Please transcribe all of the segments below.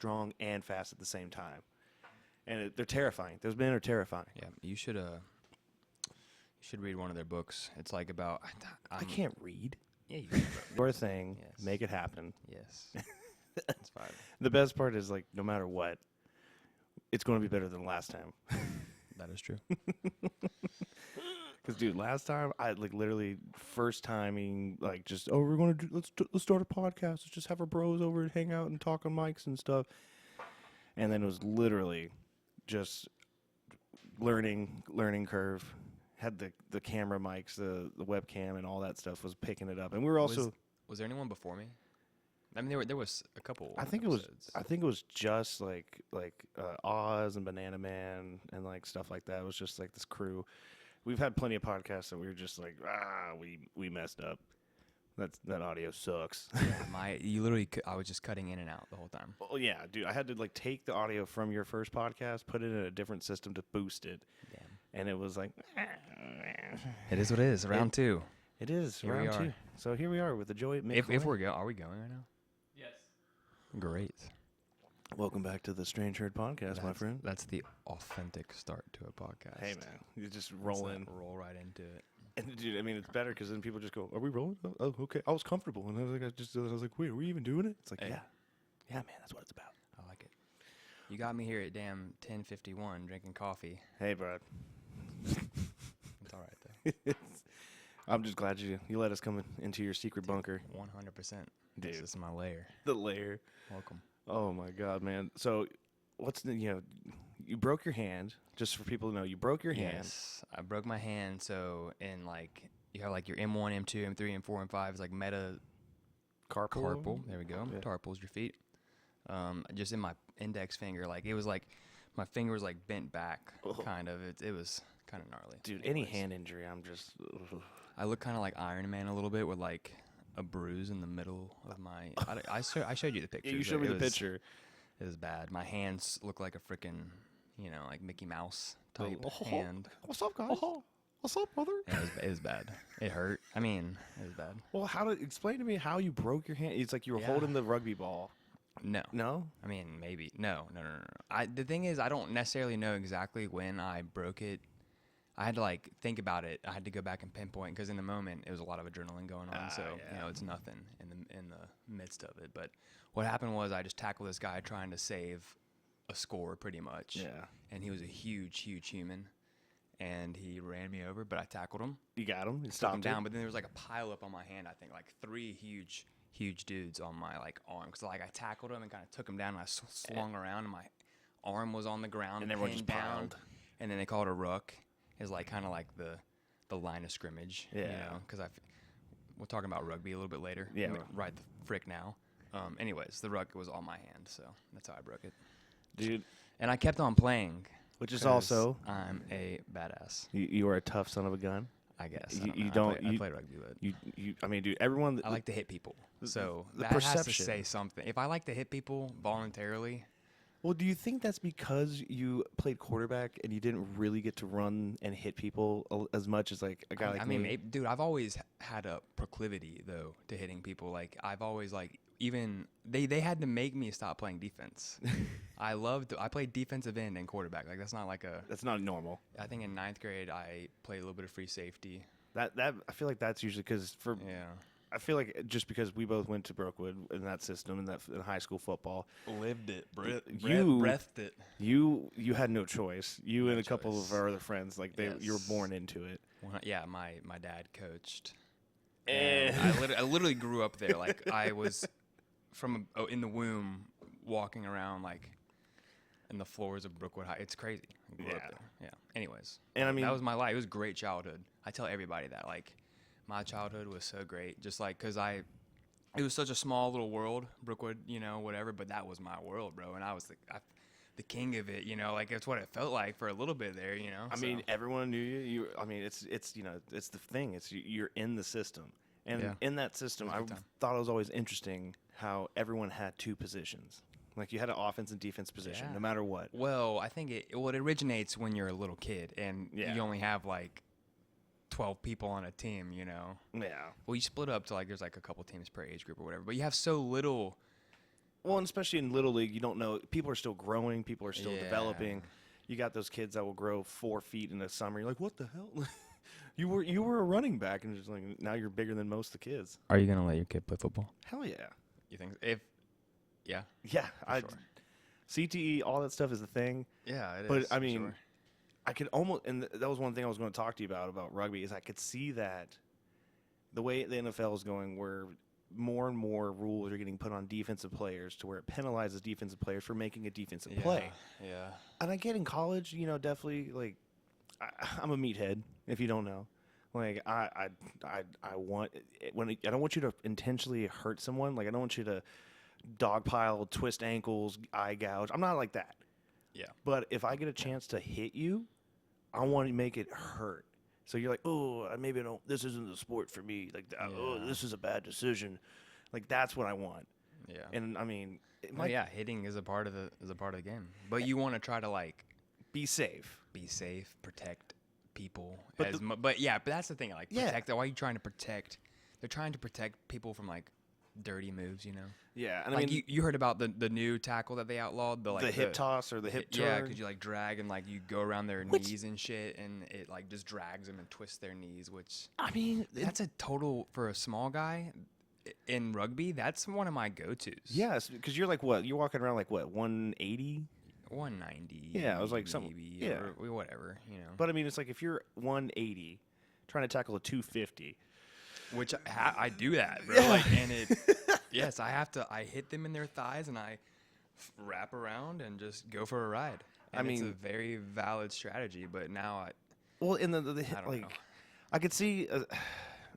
strong and fast at the same time. And they're terrifying. Those men are terrifying. Yeah, you should read one of their books. It's like about. I can't read. Yeah, you can. Your thing. Yes. Make it happen. Yes. That's fine. The best part is, like, no matter what, it's going to be better than last time. That is true. Because, dude, last time I literally first timing, like, just we're going to let's start a podcast. Let's just have our bros over and hang out and talk on mics and stuff. And then it was literally just learning curve. Had the camera mics, the webcam, and all that stuff was picking it up. And we were also. Was there anyone before me? I mean, there was a couple. I think it was just like Oz and Banana Man and like stuff like that. It was just like this crew. We've had plenty of podcasts that we were just like, we messed up. That audio sucks. Yeah, I was just cutting in and out the whole time. Well, yeah, dude, I had to like take the audio from your first podcast, put it in a different system to boost it. Damn. And it was like, It is what it is. Round two. It is Here round we are. two. So here we are with the Joy. If are we going right now? Yes. Great. Welcome back to the Strange Herd Podcast, my friend. That's the authentic start to a podcast. Hey man, you just roll in. Roll right into it. And dude, I mean, it's better because then people just go, "Are we rolling?" Oh, okay. I was comfortable, and I was like, "Wait, are we even doing it?" It's like, Hey. yeah, man, that's what it's about. I like it. You got me here at damn 10:51 drinking coffee. Hey, bro. It's all right though. I'm just glad you let us come into your secret bunker. 100%. Dude. This is my lair. The lair. Welcome. Oh my God, man. So, you broke your hand. Just for people to know, you broke your hand. Yes, I broke my hand. So in like you have like your M1, M2, M3, M4, M5 is like Carpal. There we go. Yeah. Tarpals your feet. Just in my index finger, like it was like my finger was like bent back, kind of. It was kind of gnarly. Dude, Anyways, any hand injury, I'm just. I look kind of like Iron Man a little bit with like a bruise in the middle of my. I showed you the picture. Yeah, you showed me the picture. It was bad. My hands look like a freaking, like Mickey Mouse type hand. What's up, guys? What's up, brother? Yeah, it was bad. It hurt. I mean, it was bad. Well, explain to me how you broke your hand? It's like you were holding the rugby ball. No. No? I mean, maybe. No. The thing is, I don't necessarily know exactly when I broke it. I had to like think about it. I had to go back and pinpoint because in the moment it was a lot of adrenaline going on. So it's nothing in the midst of it. But what happened was I just tackled this guy trying to save a score, pretty much. Yeah. And he was a huge human, and he ran me over. But I tackled him. You got him. You Took stopped him down. him. But then there was like a pile up on my hand. I think like 3 huge dudes on my like arm. Because like I tackled him and kind of took him down, and I swung around, and my arm was on the ground, And everyone just pinned down. piled. And then they called it a ruck. Is like kind of like the line of scrimmage. Yeah. Because we're talking about rugby a little bit later. Yeah. Right the frick now. Anyways, the ruck was on my hand, so that's how I broke it. Dude. And I kept on playing. Which is 'cause also. I'm a badass. You are a tough son of a gun. I guess. You I don't. I play rugby, but I mean, dude, everyone. I like to hit people. So the that has to perception. say something. If I like to hit people voluntarily. Well, do you think that's because you played quarterback and you didn't really get to run and hit people as much as like a guy like me? Maybe, dude, I've always had a proclivity though to hitting people. Like I've always like even they had to make me stop playing defense. I played defensive end and quarterback. Like that's not normal. I think in 9th grade I played a little bit of free safety. That I feel like that's usually because I feel like just we both went to Brookwood in that system in high school football. Lived it, breathed it. You had no choice. You and a couple of our other friends, like you were born into it. Well, yeah, my dad coached. And I literally grew up there. Like I was in the womb walking around like in the floors of Brookwood High. It's crazy. I grew up there. Yeah. Anyways, and I mean that was my life. It was a great childhood. I tell everybody that like. My childhood was so great, just like because it was such a small little world, Brookwood, whatever. But that was my world, bro, and I was the king of it, like it's what it felt like for a little bit there, I mean, everyone knew you. I mean, it's it's the thing. It's you're in the system, and in that system, I thought it was always interesting how everyone had 2 positions. Like you had an offense and defense position, no matter what. Well, I think it originates when you're a little kid, and you only have like 12 people on a team, Yeah. Well, you split up to like there's like a couple teams per age group or whatever, but you have so little Well, and especially in Little League, you don't know. People are still growing. People are still developing. You got those kids that will grow 4 feet in the summer. You're like, what the hell? You were a running back, and just like now you're bigger than most of the kids. Are you gonna let your kid play football? Hell yeah. You think yeah. Yeah, Sure. CTE, all that stuff is the thing. Yeah, it is. But I mean, I could almost, and that was one thing I was going to talk to you about rugby, is I could see that the way the NFL is going, where more and more rules are getting put on defensive players to where it penalizes defensive players for making a defensive play. Yeah. And I get in college, definitely like I'm a meathead. If you don't know, like I want I don't want you to intentionally hurt someone. Like I don't want you to dogpile, twist ankles, eye gouge. I'm not like that. Yeah. But if I get a chance to hit you, I want to make it hurt. So you're like, oh, maybe I don't. This isn't the sport for me. Like, oh, this is a bad decision. Like that's what I want. Yeah. And I mean, hitting is a part of the game. But you want to try to like be safe, protect people. But but that's the thing. Like protect. Why are you trying to protect? They're trying to protect people from like dirty moves, Yeah, and like I mean, you heard about the new tackle that they outlawed, the hip toss or the hip turn. Yeah, because you like drag and like you go around their knees and shit, and it like just drags them and twists their knees. Which I mean, that's a total for a small guy in rugby. That's one of my go-tos. Yes, because you're like what? You're walking around like what? 180. 190. Yeah, I was like something. Yeah, or whatever, But I mean, it's like if you're 180, trying to tackle a 250. Which I do that, bro. Like, and yes, I hit them in their thighs and I wrap around and just go for a ride. And it's a very valid strategy, but now in the I don't know. I could see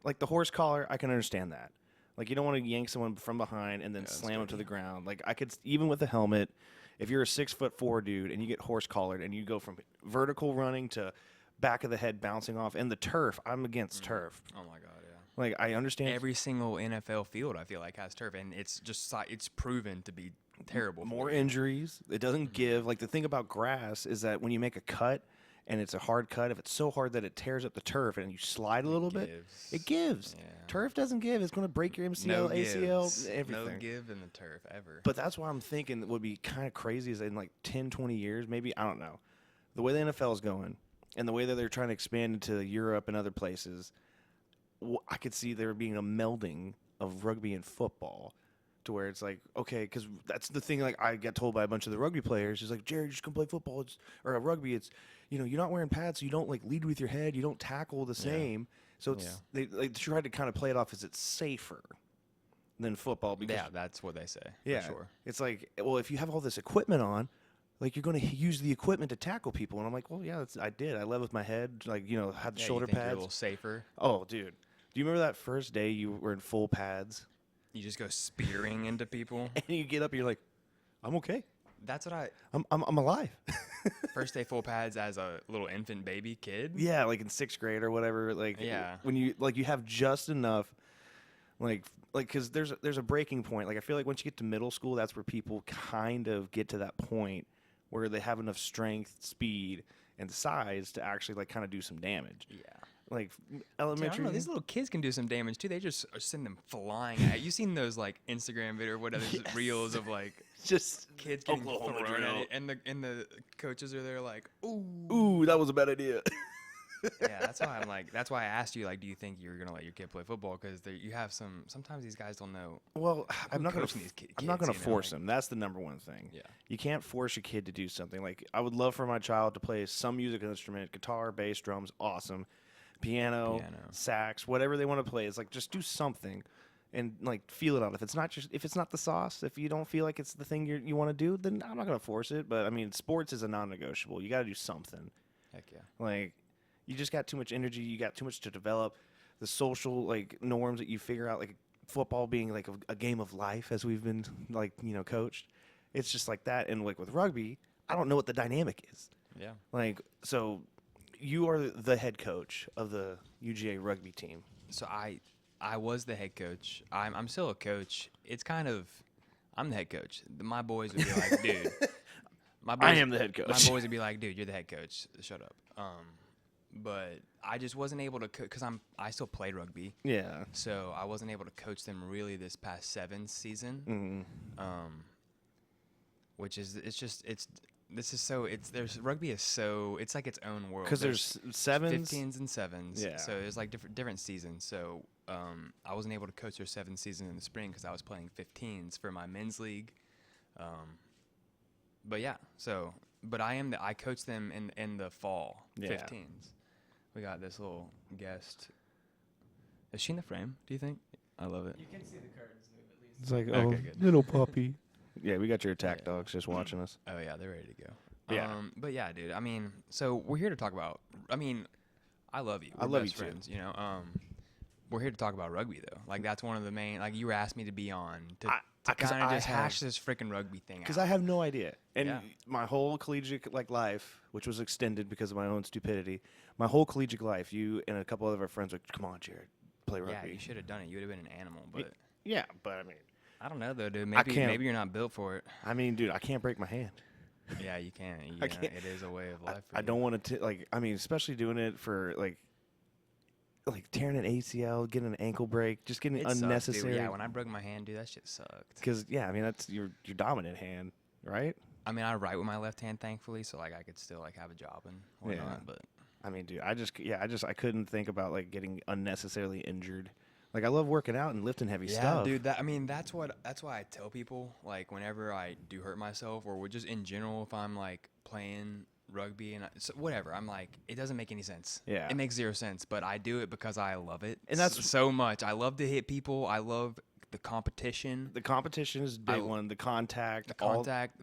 like the horse collar. I can understand that. Like you don't want to yank someone from behind and then slam them to the ground. Like I could even with a helmet. If you're a 6'4" dude and you get horse collared and you go from vertical running to back of the head bouncing off and the turf, I'm against turf. Oh my god. Like, I understand. Every single NFL field, I feel like, has turf, and it's just it's proven to be terrible. More injuries. It doesn't give. Like, the thing about grass is that when you make a cut, and it's a hard cut, if it's so hard that it tears up the turf and you slide a little bit, it gives. Yeah. Turf doesn't give. It's going to break your MCL, ACL, everything. No give in the turf, ever. But that's why I'm thinking it would be kind of crazy is in like 10, 20 years, maybe, I don't know, the way the NFL is going and the way that they're trying to expand into Europe and other places, I could see there being a melding of rugby and football to where it's like, okay, because that's the thing, like, I got told by a bunch of the rugby players, is like, Jared, just come play football, or rugby, it's, you're not wearing pads, so you don't, like, lead with your head, you don't tackle the same, so it's, they tried to kind of play it off as it's safer than football. Because, that's what they say, for sure. It's like, well, if you have all this equipment on, like, you're going to use the equipment to tackle people, and I'm like, well, yeah, I did. I led with my head, like, had the shoulder pads. You're a little safer. Oh, dude. Do you remember that first day you were in full pads? You just go spearing into people. And you get up and you're like, I'm okay. That's what I'm alive. First day full pads as a little infant baby kid. Yeah, like in 6th grade or whatever. Like, when you have just enough, like, because there's a breaking point. Like, I feel like once you get to middle school, that's where people kind of get to that point where they have enough strength, speed, and size to actually like kind of do some damage. Yeah. Like Dude, elementary. I don't know, these little kids can do some damage too. They just send them flying at you. Seen those like Instagram video or whatever reels of like just kids getting Oklahoma thrown drill. at it, and the coaches are there like, ooh, that was a bad idea. Yeah, that's why I asked you, like, do you think you're gonna let your kid play football? Because you have sometimes these guys don't know. Well, I'm not gonna force like, them. That's the number one thing. Yeah, you can't force your kid to do something. Like, I would love for my child to play some musical instrument, guitar, bass, drums, awesome, piano, sax, whatever they want to play. It's like, just do something and like feel it out. If it's not the sauce, if you don't feel like it's the thing you want to do, then I'm not gonna force it. But I mean, sports is a non-negotiable. You got to do something. Heck yeah. Like, you just got too much energy. You got too much to develop. The social like norms that you figure out, like football being like a game of life, as we've been like coached. It's just like that. And like with rugby, I don't know what the dynamic is. Yeah. Like, so you are the head coach of the UGA rugby team. So I was the head coach. I'm still a coach. It's kind of, I'm the head coach. My boys would be like, dude. I am the head coach. My boys would be like, dude, you're the head coach. Shut up. But I just wasn't able to because I still played rugby. Yeah. So I wasn't able to coach them really this past 7 season. Mm-hmm. which is there's rugby is so it's like its own world. Because there's sevens, 15s and sevens. Yeah. So there's like different seasons. So I wasn't able to coach their 7th season in the spring because I was playing 15s for my men's league. But yeah, but I coach them in the fall 15s. We got this little guest. Is she in the frame? Do you think? I love it. You can see the curtains move at least. it's like, Okay, good. little puppy. Yeah, we got your attack dogs just watching us. Oh yeah, they're ready to go. Yeah. But yeah, dude. I mean, so we're here to talk about. I mean, I love you. I We're love best you too. friends, you know. We're here to talk about rugby though. Like that's one of the main. Like you were asked me to be on to kind of just hash this freaking rugby thing out. Because I have no idea. And Yeah. my whole collegiate life, which was extended because of my own stupidity, my whole collegiate life, you and a couple of our friends were like, come on, Jared, play rugby. Yeah, you should have done it. You would have been an animal. But Yeah, but I mean, I don't know though, dude. can't- Maybe you're not built for it. dude, I can't break my hand. Yeah, you can. I can't. It is a way of life. For I you. don't want to, especially doing it for, like tearing an ACL, getting an ankle break, just getting It sucks, dude. unnecessary. Yeah, when I broke my hand, dude, that shit sucked. Because, that's your dominant hand, right? I mean, I write with my left hand, thankfully, so like I could still like have a job and whatnot. Yeah. But I mean, dude, I couldn't think about, getting unnecessarily injured. Like, I love working out and lifting heavy stuff. dude. That's why I tell people like whenever I do hurt myself or just in general if I'm like playing rugby and whatever, I'm like it doesn't make any sense. Yeah. It makes zero sense, but I do it because I love it. And that's so much. I love to hit people. I love the competition. The competition is a big one. The contact.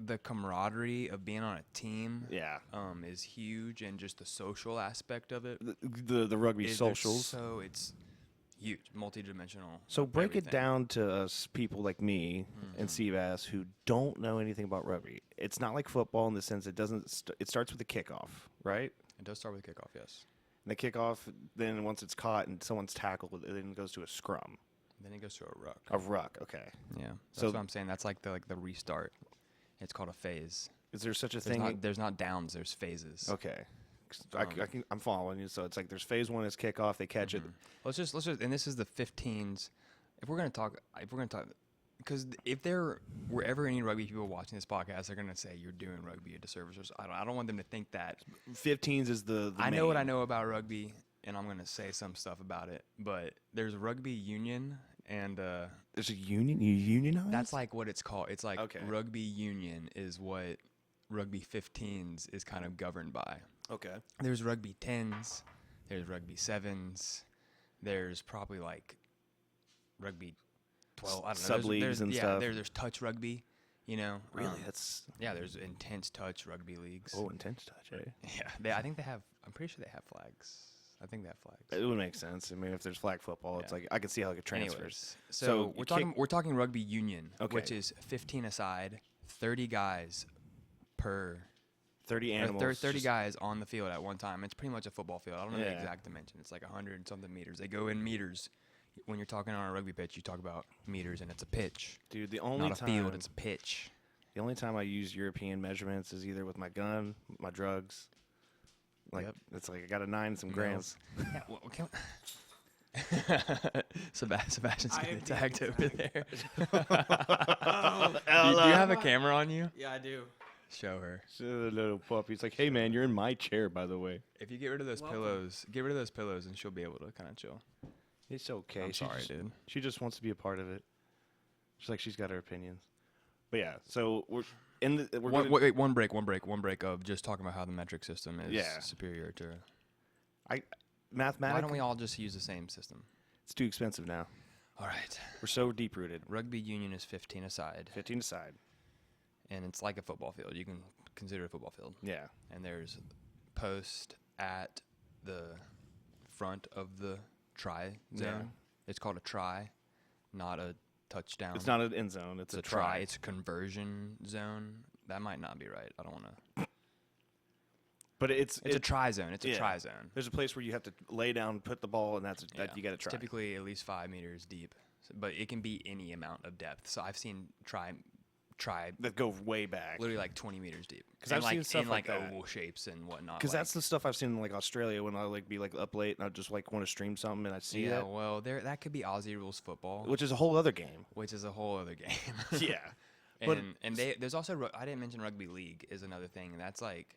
The camaraderie of being on a team. Yeah. Is huge, and just the social aspect of it. The rugby socials. So it's huge, multidimensional. So break everything. it down to us people like me and Seabass who don't know anything about rugby. It's not like football in the sense it doesn't. It starts with a kickoff, right? It does start with kickoff, yes. And the kickoff, then once it's caught and someone's tackled, it then goes to a scrum. Then it goes to a ruck. A ruck, okay. Yeah, that's So- what I'm saying. That's like the restart. It's called a phase. Is there such a There's thing? there's not downs. There's phases. Okay. 'Cause I'm following you. So it's like there's phase one is kickoff. They catch it. Let's just and this is the 15s. If we're gonna talk, because if there were ever any rugby people watching this podcast, they're gonna say you're doing rugby a disservice. I don't want them to think that. 15s is the I know what I main. know about rugby, and I'm gonna say some stuff about it. But there's rugby union, and There's a union. You unionize? that's like what it's called. It's like Okay. rugby union is what rugby 15s is kind of governed by. okay. There's rugby 10s, there's rugby 7s, there's probably like rugby 12. I don't know. Sub-leagues and stuff. There's touch rugby, you know. Really? That's There's intense touch rugby leagues. intense touch, eh? Yeah, I think they have. I'm pretty sure they have flags. I think they have flags. It would make sense. I mean, if there's flag football, it's Yeah. like I can see how it transfers. Anyways, So so you we're talking rugby union, Okay. which is 15 aside, 30 guys per 30 or animals. 30 just- guys on the field at one time. It's pretty much a football field. I don't know the Yeah. exact dimension. It's like 100 and something meters. They go in meters. When you're talking on a rugby pitch, you talk about meters, and it's a pitch, Dude, the only not a time field. It's a pitch. the only time I use European measurements is either with my gun, my drugs. Like Yep. it's like I got a 9 and some Mils. grams. Yeah, well, Sebastian's I getting am attacked getting over there. Oh, Do you have a camera on you? yeah, I do. Show her. So the little puppy. It's like, hey man, you're in my chair, by the way. If you get rid of those Welcome. pillows, and she'll be able to kind of chill. It's okay. I'm sorry, dude. She just wants to be a part of it. She's like she's got her opinions. But yeah, so we're in the we're gonna, Wait, one break of just talking about how the metric system is Yeah. superior to. I Why mathematically don't we all just use the same system? it's too expensive now. All right. We're so deep rooted. Rugby union is 15 aside, 15 aside. and it's like a football field. You can consider it a football field. Yeah. And there's post at the front of the try zone. It's called a try, not a touchdown. It's not an end zone. It's It's a try. It's a conversion zone. That might not be right. I don't want to. But it's It's a try zone. It's a yeah. try zone. There's a place where you have to lay down, put the ball, and that Yeah. you got to It's try. typically at least 5 meters deep, but it can be any amount of depth. So I've seen try That go way back. literally like 20 meters deep. 'Cause And I've seen stuff in like like that. oval shapes and whatnot. Because like, that's the stuff I've seen in like Australia when I like be like up late and I just like want to stream something and I see yeah. that, Well, that could be Aussie rules football, which is a whole other game. which is a whole other game. Yeah. But And there's also I didn't mention rugby league is another thing. And that's like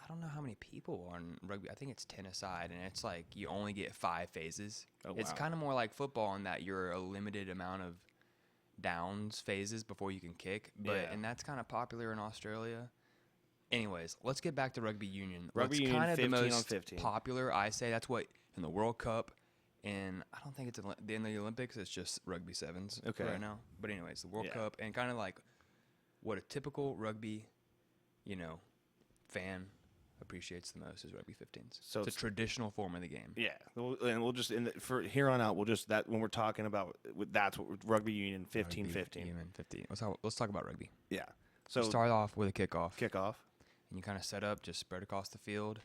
I don't know how many people are in rugby. I think it's 10 aside, and it's like you only get 5 phases. Oh, It's wow. kind of more like football in that you're a limited amount of downs phases before you can kick. But Yeah. and that's kind of popular in Australia. Anyways, let's get back to rugby union. Rugby What's union, kind of the 15 on most 15. popular, I say. That's what in the World Cup, and I don't think it's in the Olympics. It's just rugby sevens Okay. right now. But anyways, the World Yeah. Cup and kind of like what a typical rugby, fan appreciates the most is rugby 15s. So it's a it's- traditional form of the game. Yeah, and we'll just for here on out, we'll just that when we're talking about that's what rugby union 15 Rugby 15. union 15. Let's talk about rugby. Yeah. So Start off with a kickoff. kickoff. And you kind of set up, just spread across the field,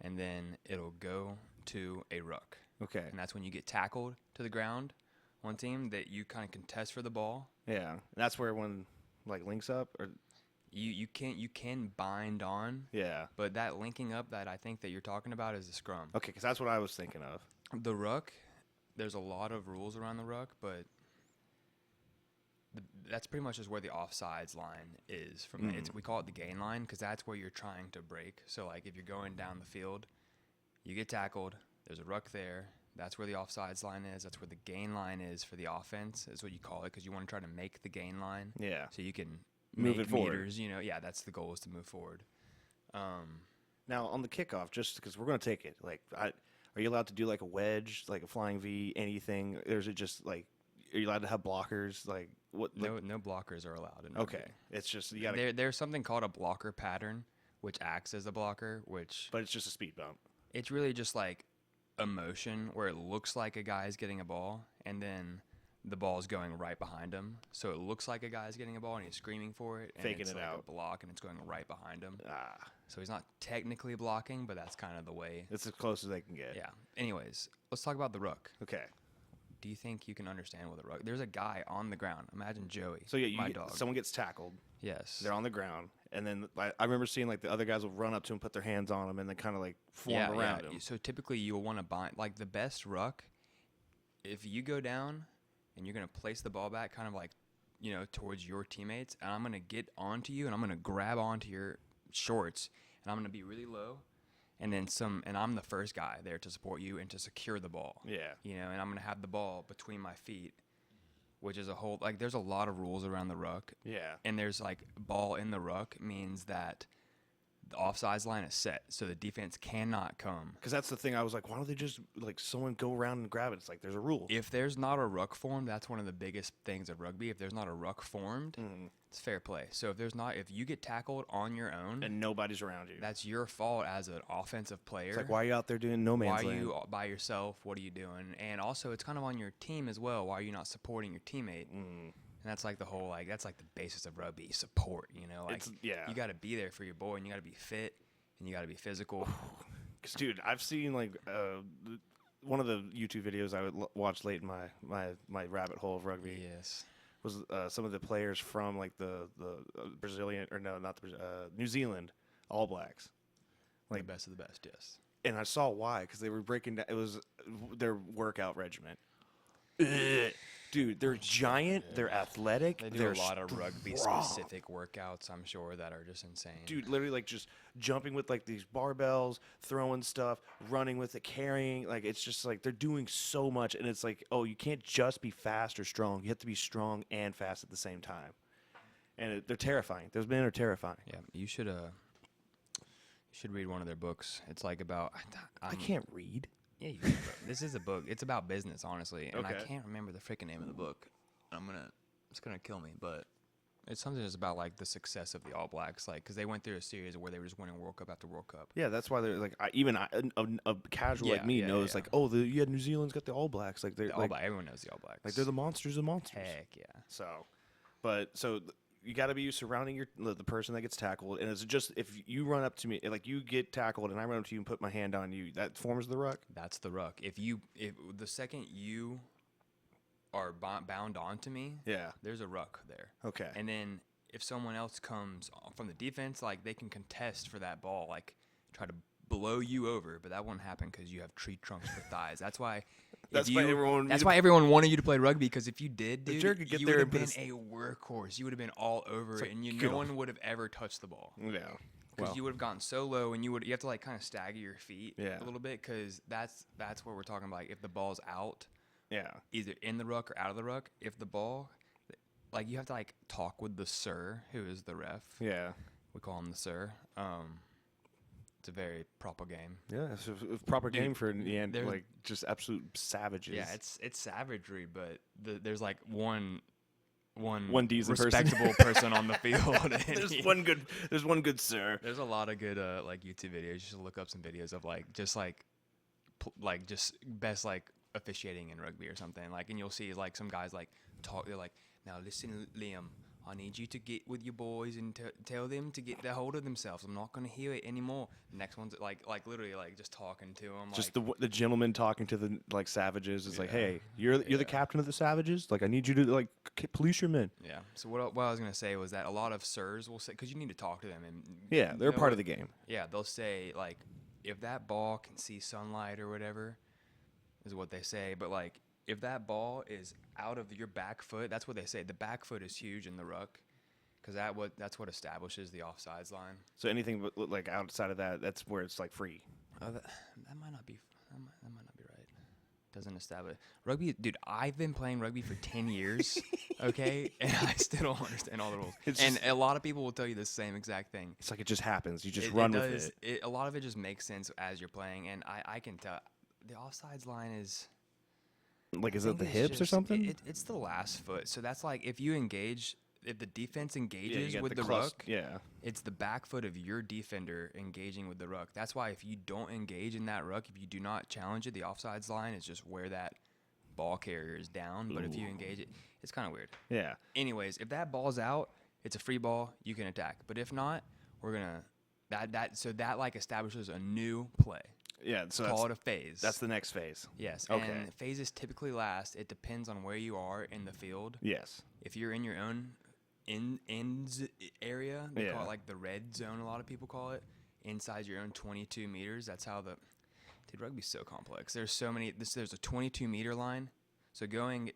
and then it'll go to a ruck. Okay. And that's when you get tackled to the ground. One team that you kind of contest for the ball. Yeah, that's where one like links up or You can bind on, yeah. but that linking up that I think that you're talking about is the scrum. Okay, because that's what I was thinking of. The ruck, there's a lot of rules around the ruck, but that's pretty much just where the offsides line is. From we call it the gain line because that's where you're trying to break. So like if you're going down the field, you get tackled. There's a ruck there. That's where the offsides line is. That's where the gain line is for the offense. Is what you call it because you want to try to make the gain line. Yeah. So you can Move make it forward. meters. Yeah, that's the goal is to move forward. Now on the kickoff, just because we're gonna take it, like, are you allowed to do like a wedge, like a flying V, anything? Or is it just like, are you allowed to have blockers? Like what? Like, No blockers are allowed. In okay, rugby. it's just you gotta, There's something called a blocker pattern, which acts as a blocker, which but it's just a speed bump. it's really just like a motion where it looks like a guy's getting a ball, and then the ball's going right behind him. So it looks like a guy's getting a ball, and he's screaming for it, and Faking it's it like out. a block, and it's going right behind him. Ah, So he's not technically blocking, but that's kind of the way. it's as close as they can get. Yeah. Anyways, let's talk about the ruck. Okay. Do you think you can understand what the ruck? There's a guy on the ground. Imagine Joey. So yeah, my dog. someone gets tackled. Yes. They're on the ground, and then I remember seeing like the other guys will run up to him, put their hands on him, and then kind of like form around him. So typically you'll want to bind like the best ruck. If you go down and you're gonna place the ball back, kind of like towards your teammates, and I'm gonna get onto you and I'm gonna grab onto your shorts and I'm gonna be really low, and then and I'm the first guy there to support you and to secure the ball. Yeah. And I'm gonna have the ball between my feet, which is a whole like there's a lot of rules around the ruck. Yeah. And there's like ball in the ruck means that the offsides line is set, so the defense cannot come. Because that's the thing. I was like, why don't they just like someone go around and grab it? It's like there's a rule. If there's not a ruck formed, that's one of the biggest things of rugby. If there's not a ruck formed, it's fair play. So if you get tackled on your own, And nobody's around you. that's your fault as an offensive player. It's like, why are you out there doing no Why man's are land? you by yourself? What are you doing? And also, it's kind of on your team as well. Why are you not supporting your teammate? And that's like the whole that's like the basis of rugby support. Like yeah. you got to be there for your boy, and you got to be fit, and you got to be physical. Because, dude, I've seen like one of the YouTube videos I would watch late in my rabbit hole of rugby Yes. was some of the players from like the Brazilian or no, not the New Zealand All Blacks. Like the best of the best. Yes. And I saw why, because they were breaking down. It was their workout regimen. Ugh. Dude, they're giant. They're athletic. They do they're a lot of rugby strong. specific workouts, I'm sure, that are just insane. Dude, literally like just jumping with like these barbells, throwing stuff, running with it, carrying. Like it's just like they're doing so much, and it's like, oh, you can't just be fast or strong. You have to be strong and fast at the same time. And they're terrifying. Those men are terrifying. Yeah, you should read one of their books. It's like about I can't read. Yeah, you can, bro. This is a book. It's about business, honestly, and I Okay. can't remember the freaking name of the book. It's gonna kill me, but it's something that's about like the success of the All Blacks, like because they went through a series where they were just winning World Cup after World Cup. Yeah, that's why they're like a casual like me knows like, oh, New Zealand's got the All Blacks, like they're The All like, Black, everyone knows the All Blacks. like they're the monsters of monsters. heck yeah. So, you got to be surrounding the person that gets tackled, and it's just if you run up to me, like you get tackled, and I run up to you and put my hand on you, that forms the ruck. That's the ruck. If the second you are bound onto me, Yeah. there's a ruck there. Okay. And then if someone else comes from the defense, like they can contest for that ball, like try to blow you over, but that won't happen because you have tree trunks for thighs. That's why That's why everyone. That's why everyone wanted you to play rugby, because if you did, dude, Jared could get you there would have and been put a workhorse. You would have been all over it, and get no off. one would have ever touched the ball. Yeah. Because Well, you would have gotten so low, and you have to like kind of stagger your feet Yeah. a little bit, because that's where we're talking about. Like, if the ball's out, yeah. either in the ruck or out of the ruck, if the ball, like, you have to like talk with the sir, who is the ref. Yeah. We call him the sir. It's a very proper game. Yeah. It's a proper Dude, game for there's- like just absolute savages. Yeah, it's savagery, but there's like one decent person. respectable person on the field. and There's one good sir. There's a lot of good like YouTube videos. You should look up some videos of like just best like officiating in rugby or something. Like, and you'll see like some guys like talk. They're like, now listen, Liam, I need you to get with your boys and tell them to get their hold of themselves. I'm not going to hear it anymore. The next one's like literally like just talking to them. Just like, the gentleman talking to the like savages is like, Yeah. hey, you're the captain of the savages. Like, I need you to like police your men. yeah. So what I was going to say was that a lot of sirs will say, because you need to talk to them. And Yeah, they're part of the game. Yeah, they'll say like, if that ball can see sunlight or whatever, is what they say. But like, if that ball is out of your back foot, that's what they say. The back foot is huge in the ruck, because that's what establishes the offsides line. So anything but, like outside of that, that's where it's like free. Oh, that might not be. That might not be right. Doesn't establish rugby, dude. I've been playing rugby for 10 years, okay, and I still don't understand all the rules. And a lot of people will tell you the same exact thing. It's like it just happens. You just run with it. A lot of it just makes sense as you're playing, and I can tell the offsides line is. Like, is I it the think it's hips or just- something? It's the last foot. So that's like if the defense Yeah, you engages got with the cluster- ruck, Yeah. it's the back foot of your defender engaging with the ruck. That's why if you don't engage in that ruck, if you do not challenge it, the offsides line is just where that ball carrier is down. But if you engage it, it's kind of weird. Yeah. Anyways, if that ball's out, it's a free ball. You can attack. But if not, we're gonna that like establishes a new play. Yeah. So Call it that's, a phase. that's the next phase. Yes. Okay. And phases typically last. It depends on where you are in the field. Yes. If you're in your own ends area, they call Yeah. it like the red zone. A lot of people call it inside your own 22 meters. That's how dude, rugby's so complex. There's so many. There's a 22-meter line, so going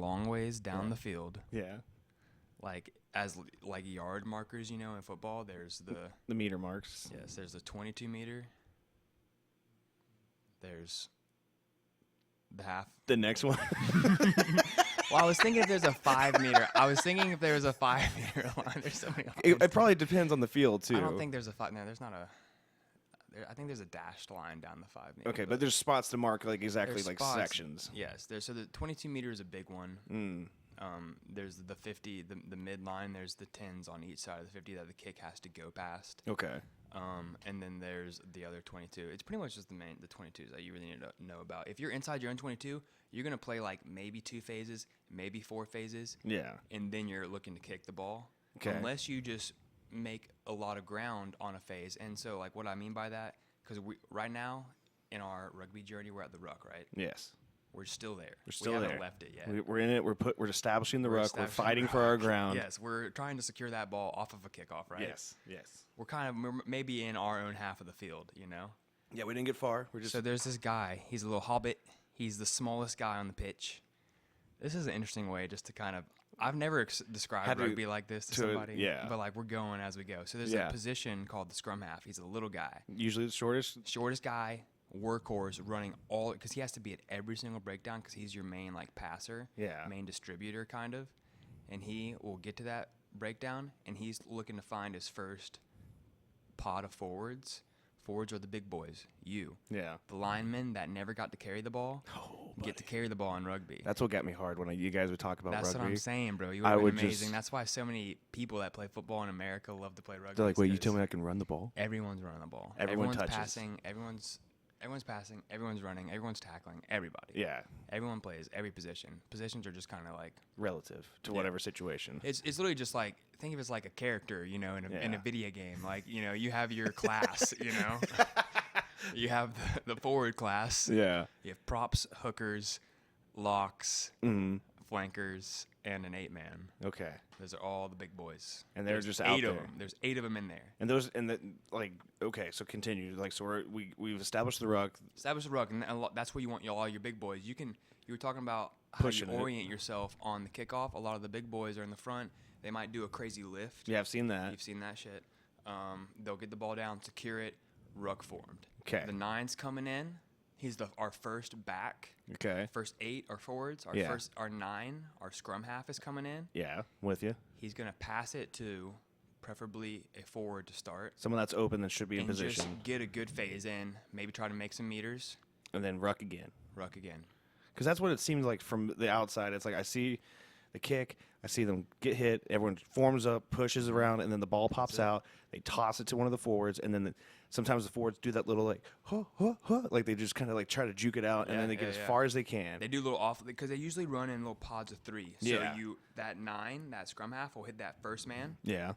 long ways down the field, Yeah. like as like yard markers, in football. There's The meter marks. there's the 22 meter. There's the half. The next one. Well, I was thinking if there's a 5 meter. I was thinking if there was a 5 meter line. There's so many. it probably depends on the field too. I don't think there's a 5. No, there's not a. I think there's a dashed line down the 5 meter. Okay, but there's spots to mark like exactly there's like spots. sections. Yes, so the 22 meter is a big one. Mm. There's the 50, the mid line. There's the 10s on each side of the 50 that the kick has to go past. Okay. And then there's the other 22. It's pretty much just the 22s that you really need to know about. If you're inside your own 22, you're gonna play like maybe 2 phases, maybe 4 phases, Yeah. and then you're looking to kick the ball. Okay. Unless you just make a lot of ground on a phase. And so like what I mean by that, because we right now in our rugby journey, we're at the ruck, right? Yes. We're still there. We're still we there. haven't left it yet. We're in it. We're establishing the ruck. We're establishing fighting the for our ruck. ground. Yes, we're trying to secure that ball off of a kickoff, right? Yes. Yes. We're maybe in our own half of the field, Yeah, we didn't get far. We're just So there's this guy. He's a little hobbit. He's the smallest guy on the pitch. This is an interesting way just to kind of. I've never described Had to- rugby like this to somebody. yeah. But like we're going as we go. So there's Yeah. a position called the scrum half. He's a little guy, usually the shortest. shortest guy, workhorse, running all because he has to be at every single breakdown because he's your main like passer, Yeah. main distributor kind of, and he will get to that breakdown and he's looking to find his first pod of forwards. Forwards are the big boys. Yeah. The linemen that never got to carry the ball get to carry the ball in rugby. That's what got me hard when you guys would talk about That's rugby. what I'm saying, bro. You I would would have been amazing. just- That's why so many people that play football in America love to play rugby. They're like, wait, you because tell me I can run the ball? everyone's running the ball. Everyone everyone's touches. passing. Everyone's passing. Everyone's running. Everyone's tackling. Everybody. Yeah. Everyone plays every position. Positions are just kind of like Relative to Yeah. whatever situation. it's literally just like think of it as like a character, in a Yeah. video game. Like you have your class, you have the forward class. Yeah. You have props, hookers, locks, Mm-hmm. flankers, and an 8-man. Okay. Those are all the big boys. And they're There's just out 8 of there. them. There's 8 of them in there. And like, okay, so continue. Like, so we've established the ruck. Establish the ruck, and that's where you want all your big boys. You were talking about how Pushing you it. orient yourself on the kickoff. A lot of the big boys are in the front. They might do a crazy lift. Yeah, I've seen that. You've seen that shit. They'll get the ball down, secure it, ruck formed. Okay. The 9's coming in. He's our first back. Okay. First 8 are forwards. Our 9, our scrum half is coming in. Yeah, with you. He's gonna pass it to preferably a forward to start. Someone that's open that should be in and position. just get a good phase in. Maybe try to make some meters. And then ruck again. Ruck again. Because that's what it seems like from the outside. It's like I see the kick, I see them get hit, everyone forms up, pushes around, and then the ball pops out. They toss it to one of the forwards, and then sometimes the forwards do that little like, huh, huh, huh, like they just kind of like try to juke it out, and then they get as far as they can. They do a little off because they usually run in little pods of 3. So Yeah. that 9, that scrum half will hit that first man, Yeah.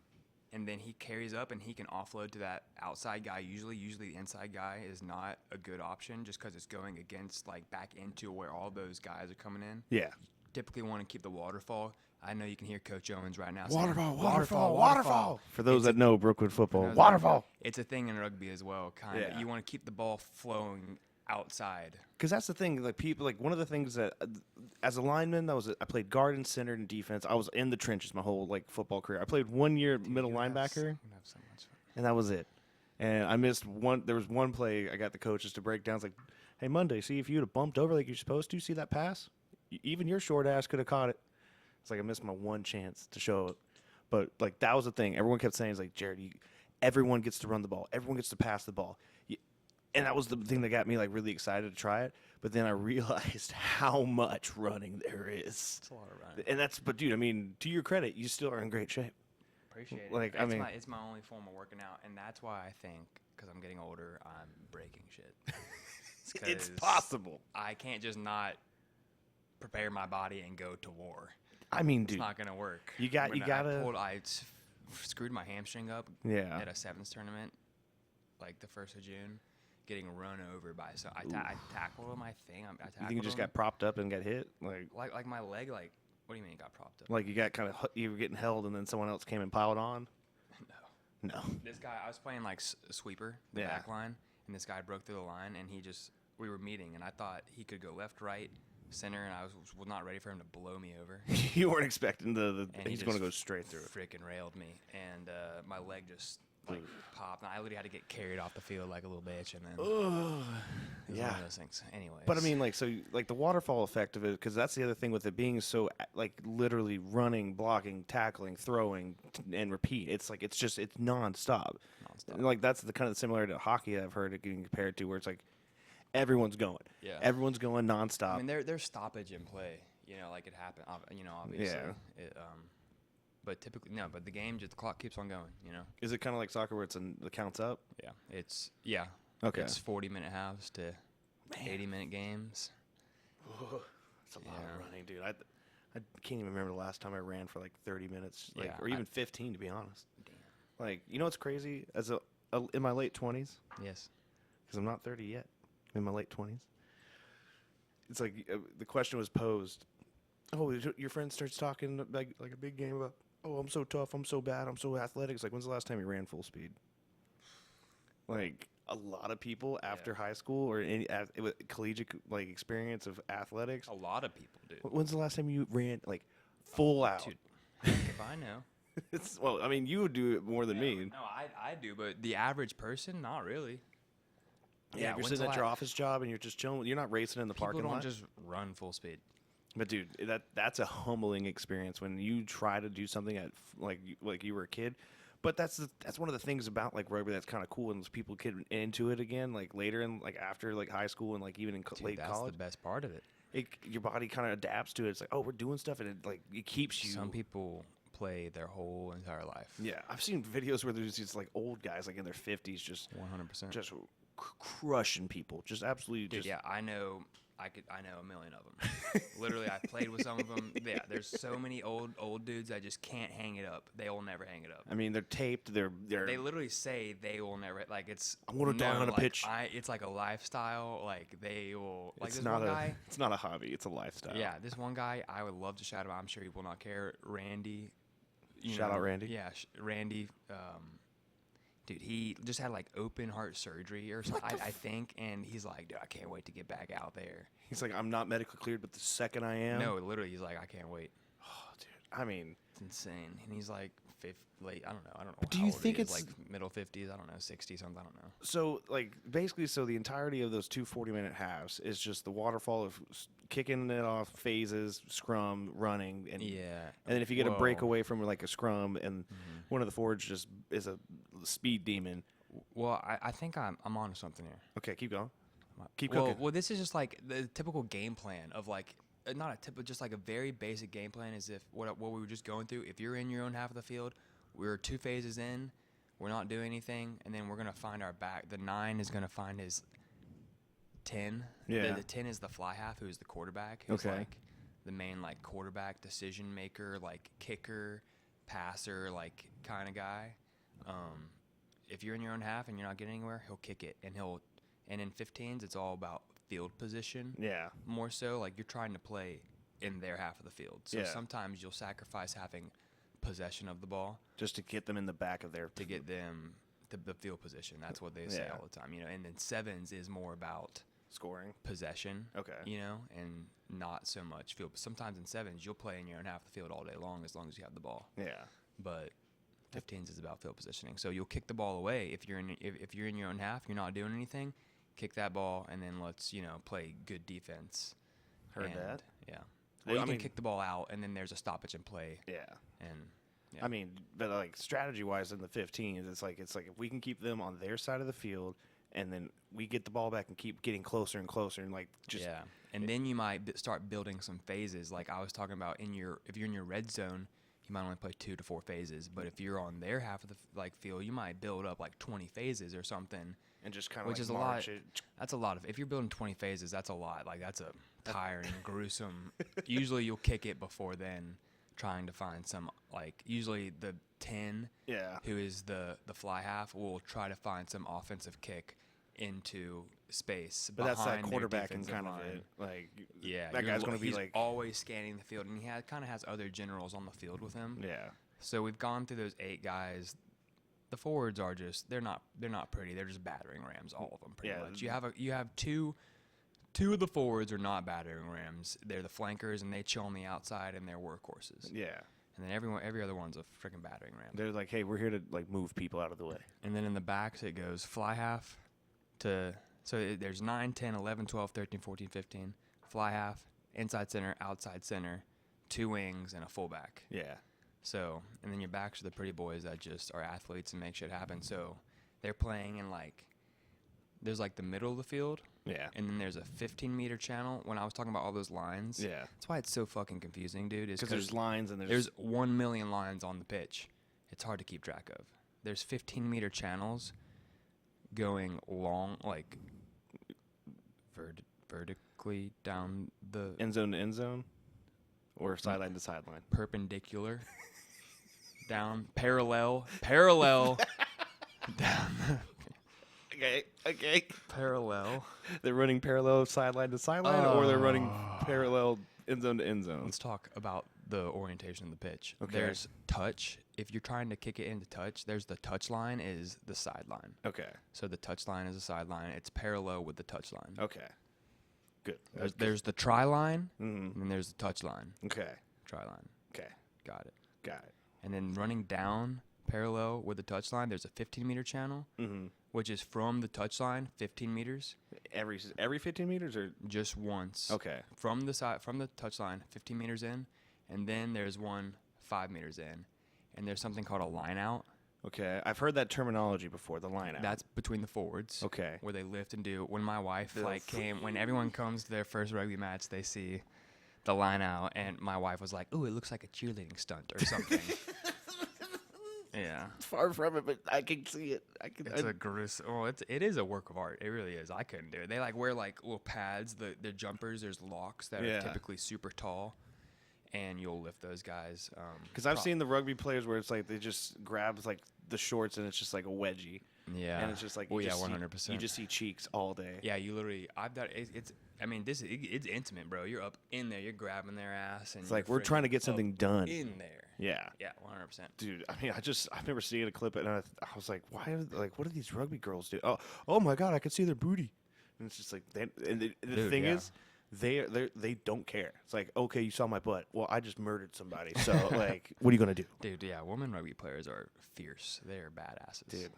and then he carries up and he can offload to that outside guy. Usually the inside guy is not a good option just because it's going against like back into where all those guys are coming in. Yeah. Typically want to keep the waterfall. I know you can hear Coach Owens right now. Waterfall, saying, waterfall, waterfall. For those that know Brookwood football, knows waterfall. It's a thing in rugby as well, kind of. Yeah. You want to keep the ball flowing outside. Because that's the thing, like people, like one of the things that, as a lineman, I played guard and center and defense. I was in the trenches my whole like football career. I played 1 year middle linebacker, You have so much fun. and that was it. And I missed one. There was one play I got the coaches to break down. It's like, hey Monday, see if you'd have bumped over like you're supposed to. See that pass? Even your short ass could have caught it. It's like I missed my one chance to show it. But like that was the thing. Everyone kept saying, "It's like Jared, everyone gets to run the ball. Everyone gets to pass the ball." And that was the thing that got me like really excited to try it. But then I realized how much running there is. It's a lot of running. And but dude, I mean, to your credit, you still are in great shape. Appreciate it. Like, I mean- it's my only form of working out, and that's why I think because I'm getting older, I'm breaking shit. It's 'cause possible. I can't just not prepare my body and go to war. I mean, It's dude, not gonna work. you gotta- I screwed my hamstring up yeah. at a sevens tournament, like the 1st of June, getting run over by. So I tackled my thing. I tackled You think you just him. got propped up and got hit? like my leg. Like, what do you mean it got propped up? Like you got kind of you were getting held, and then someone else came and piled on. No. This guy, I was playing like sweeper, the Yeah. back line, and this guy broke through the line, and we were meeting, and I thought he could go left, right, center, and I was not ready for him to blow me over. You weren't expecting And he's going to go straight through it. Freaking railed me, and my leg just like popped, and I literally had to get carried off the field like a little bitch, and then it was Yeah. one of those things. Anyways, But I mean, like, so like the waterfall effect of it, because that's the other thing with it being so like literally running, blocking, tackling, throwing, and repeat. It's like it's nonstop. nonstop. And, like that's the kind of similar to hockey I've heard it getting compared to, where it's like everyone's going, Yeah. everyone's going nonstop. I mean, there's stoppage in play, like it happened, obviously. Yeah. But typically, no, but the game, just the clock keeps on going, Is it kind of like soccer where the counts up? Yeah. Okay. It's 40-minute halves to 80-minute games. It's a lot Yeah. of running, dude. I can't even remember the last time I ran for like 30 minutes, like, Yeah, or even 15, to be honest. Damn. Like, you know what's crazy? As in my late 20s, Yes. because I'm not 30 yet, I'm in my late 20s. It's like the question was posed. Oh, your friend starts talking like a big game about, oh, I'm so tough, I'm so bad, I'm so athletic. It's like, when's the last time you ran full speed? Like, a lot of people after high school or any collegiate like experience of athletics. A lot of people do. When's the last time you ran like full out? Dude, if I know. Well, I mean, you would do it more than me. No, I do, but the average person, not really. Yeah, if you're when's sitting the at your la- office job and you're just chilling. You're not racing in the People parking don't lot. just run full speed. But dude, that's a humbling experience when you try to do something at like you were a kid. But that's one of the things about like rugby that's kind of cool, and those people get into it again like later in like after like high school and like even in Dude, late that's college. the best part of it. Your body kind of adapts to it. It's like, oh, we're doing stuff, and it keeps you. Some people play their whole entire life. Yeah, I've seen videos where there's these like old guys like in their 50s just 100%. crushing people, just absolutely Dude, just yeah, I know I know a million of them. Literally, I've played with some of them. Yeah, there's so many old dudes that just can't hang it up. They will never hang it up. I mean, they're taped. They literally say they will never, like, it's. I'm gonna die on a like, pitch. It's like a lifestyle. Like, they will. Like, It's this not one a. guy. It's not a hobby. It's a lifestyle. Yeah, this one guy, I would love to shout him out. I'm sure he will not care. Randy. Shout out Randy. Yeah, Randy. Dude, he just had like open heart surgery or something, I think, and he's like, dude, I can't wait to get back out there. He's like, I'm not medically cleared, but the second I am. No, literally, he's like, I can't wait. Oh, dude. I mean, It's insane. And he's like late. I don't know. But do how you old think he is, it's- like middle 50s? I don't know, 60 something. I don't know. so like basically, so the entirety of those 2 40-minute halves is just the waterfall of kicking it off, phases, scrum, running, and Yeah. and then if you get a Whoa. break away from like a scrum, and one of the forwards just is a speed demon. Well, I think I'm onto something here. Okay, keep going. Keep well, cooking. well, this is just like the typical game plan of like not a typical, just like a very basic game plan. Is if what we were just going through. If you're in your own half of the field, we're 2 phases in, we're not doing anything, and then we're gonna find our back. The 9 is gonna find his 10. Yeah. The 10 is the fly half, who's the quarterback. Who's Okay. like the main like quarterback, decision maker, like kicker, passer, like kind of guy. If you're in your own half and you're not getting anywhere, he'll kick it, and in 15s, it's all about field position. Yeah. More so, like you're trying to play in their half of the field. So Yeah. sometimes you'll sacrifice having possession of the ball Just to get them in the back of their. to get them the field position. That's what they say Yeah. all the time, And then 7s is more about Scoring. possession. Okay. And not so much field. But sometimes in 7s, you'll play in your own half of the field all day long as you have the ball. Yeah. But 15s is about field positioning. So you'll kick the ball away if you're in your own half, you're not doing anything. Kick that ball, and then let's play good defense. Heard And, that. Yeah. Well, Well, you I can mean- kick the ball out, and then there's a stoppage and play. Yeah. And yeah. I mean, but like strategy wise in the 15s, it's like if we can keep them on their side of the field, and then we get the ball back and keep getting closer and closer, and like just yeah. And then you might start building some phases. Like I was talking about if you're in your red zone, you might only play 2 to 4 phases. But if you're on their half of the field, you might build up like 20 phases or something. and just kind of Which like is a march lot. it. That's a lot. If you're building 20 phases, that's a lot. Like that's a tiring, gruesome. Usually you'll kick it before then, trying to find some usually the 10, Yeah. who is the fly half, will try to find some offensive kick into space. But that's that behind their quarterback and defensive kind line. of it. Like Yeah, that guy's going to be he's like always scanning the field, and he kind of has other generals on the field with him. yeah. So we've gone through those 8 guys. The forwards are just they're not pretty. They're just battering rams, all of them pretty Yeah. much. You have two of the forwards are not battering rams. They're the flankers, and they chill on the outside, and they're workhorses. Yeah. And then every other one's a freaking battering ram. They're like, hey, we're here to like move people out of the way. And then in the backs it goes fly half to there's 9, 10, 11, 12, 13, 14, 15. Fly half, inside center, outside center, 2 wings, and a fullback. Yeah. So, and then your backs are the pretty boys that just are athletes and make shit happen. So, they're playing in there's the middle of the field, Yeah. and then there's a 15-meter channel. When I was talking about all those lines, Yeah. that's why it's so fucking confusing, dude. Is Because there's lines and there's 1 million lines on the pitch. It's hard to keep track of. There's 15-meter channels going long, vertically down the end zone to end zone, or sideline to sideline. perpendicular down parallel down Okay. parallel. They're running parallel sideline to sideline, or they're running parallel end zone to end zone. Let's talk about the orientation of the pitch. Okay. There's touch. If you're trying to kick it into touch, there's the touch line is the sideline. Okay. So the touch line is the sideline. It's parallel with the touch line. Okay. Good. There's the try line, Mm-hmm. and then there's the touch line. Okay. Try line. Okay. Got it. Got it. And then running down parallel with the touch line, there's a 15-meter channel, Mm-hmm. which is from the touch line, 15 meters, Every 15 meters or just once. okay. From the touch line, 15 meters in, and then there's one 5 meters in, and there's something called a line out. Okay. I've heard that terminology before. The line out. That's between the forwards. okay. Where they lift and do. When my wife Yeah. when everyone comes to their first rugby match, they see the line out, and my wife was like, "Ooh, it looks like a cheerleading stunt or something." Yeah. Yeah. far from it, but I can see it. It's a gruesome. Well, it is a work of art. It really is. I couldn't do it. They like wear like little pads. The jumpers. There's locks that Yeah. are typically super tall, and you'll lift those guys. Because I've seen the rugby players where it's like they just grab like the shorts and it's just like a wedgie. Yeah. And it's just like, well, you yeah, just see- 100%. You just see cheeks all day. Yeah, you literally. I've done. It's. I mean, it's intimate, bro. You're up in there. You're grabbing their ass, and It's like you're we're trying to freaking get something up done. in there. Yeah. Yeah, 100%. Dude, I mean, I remember seeing a clip and I was like, why are what do these rugby girls do? Oh my God, I could see their booty. And it's just like, the Dude, thing yeah. is, they don't care. It's like, okay, you saw my butt. Well, I just murdered somebody. So like, what are you gonna do, Dude, yeah, women rugby players are fierce. They're badasses. dude?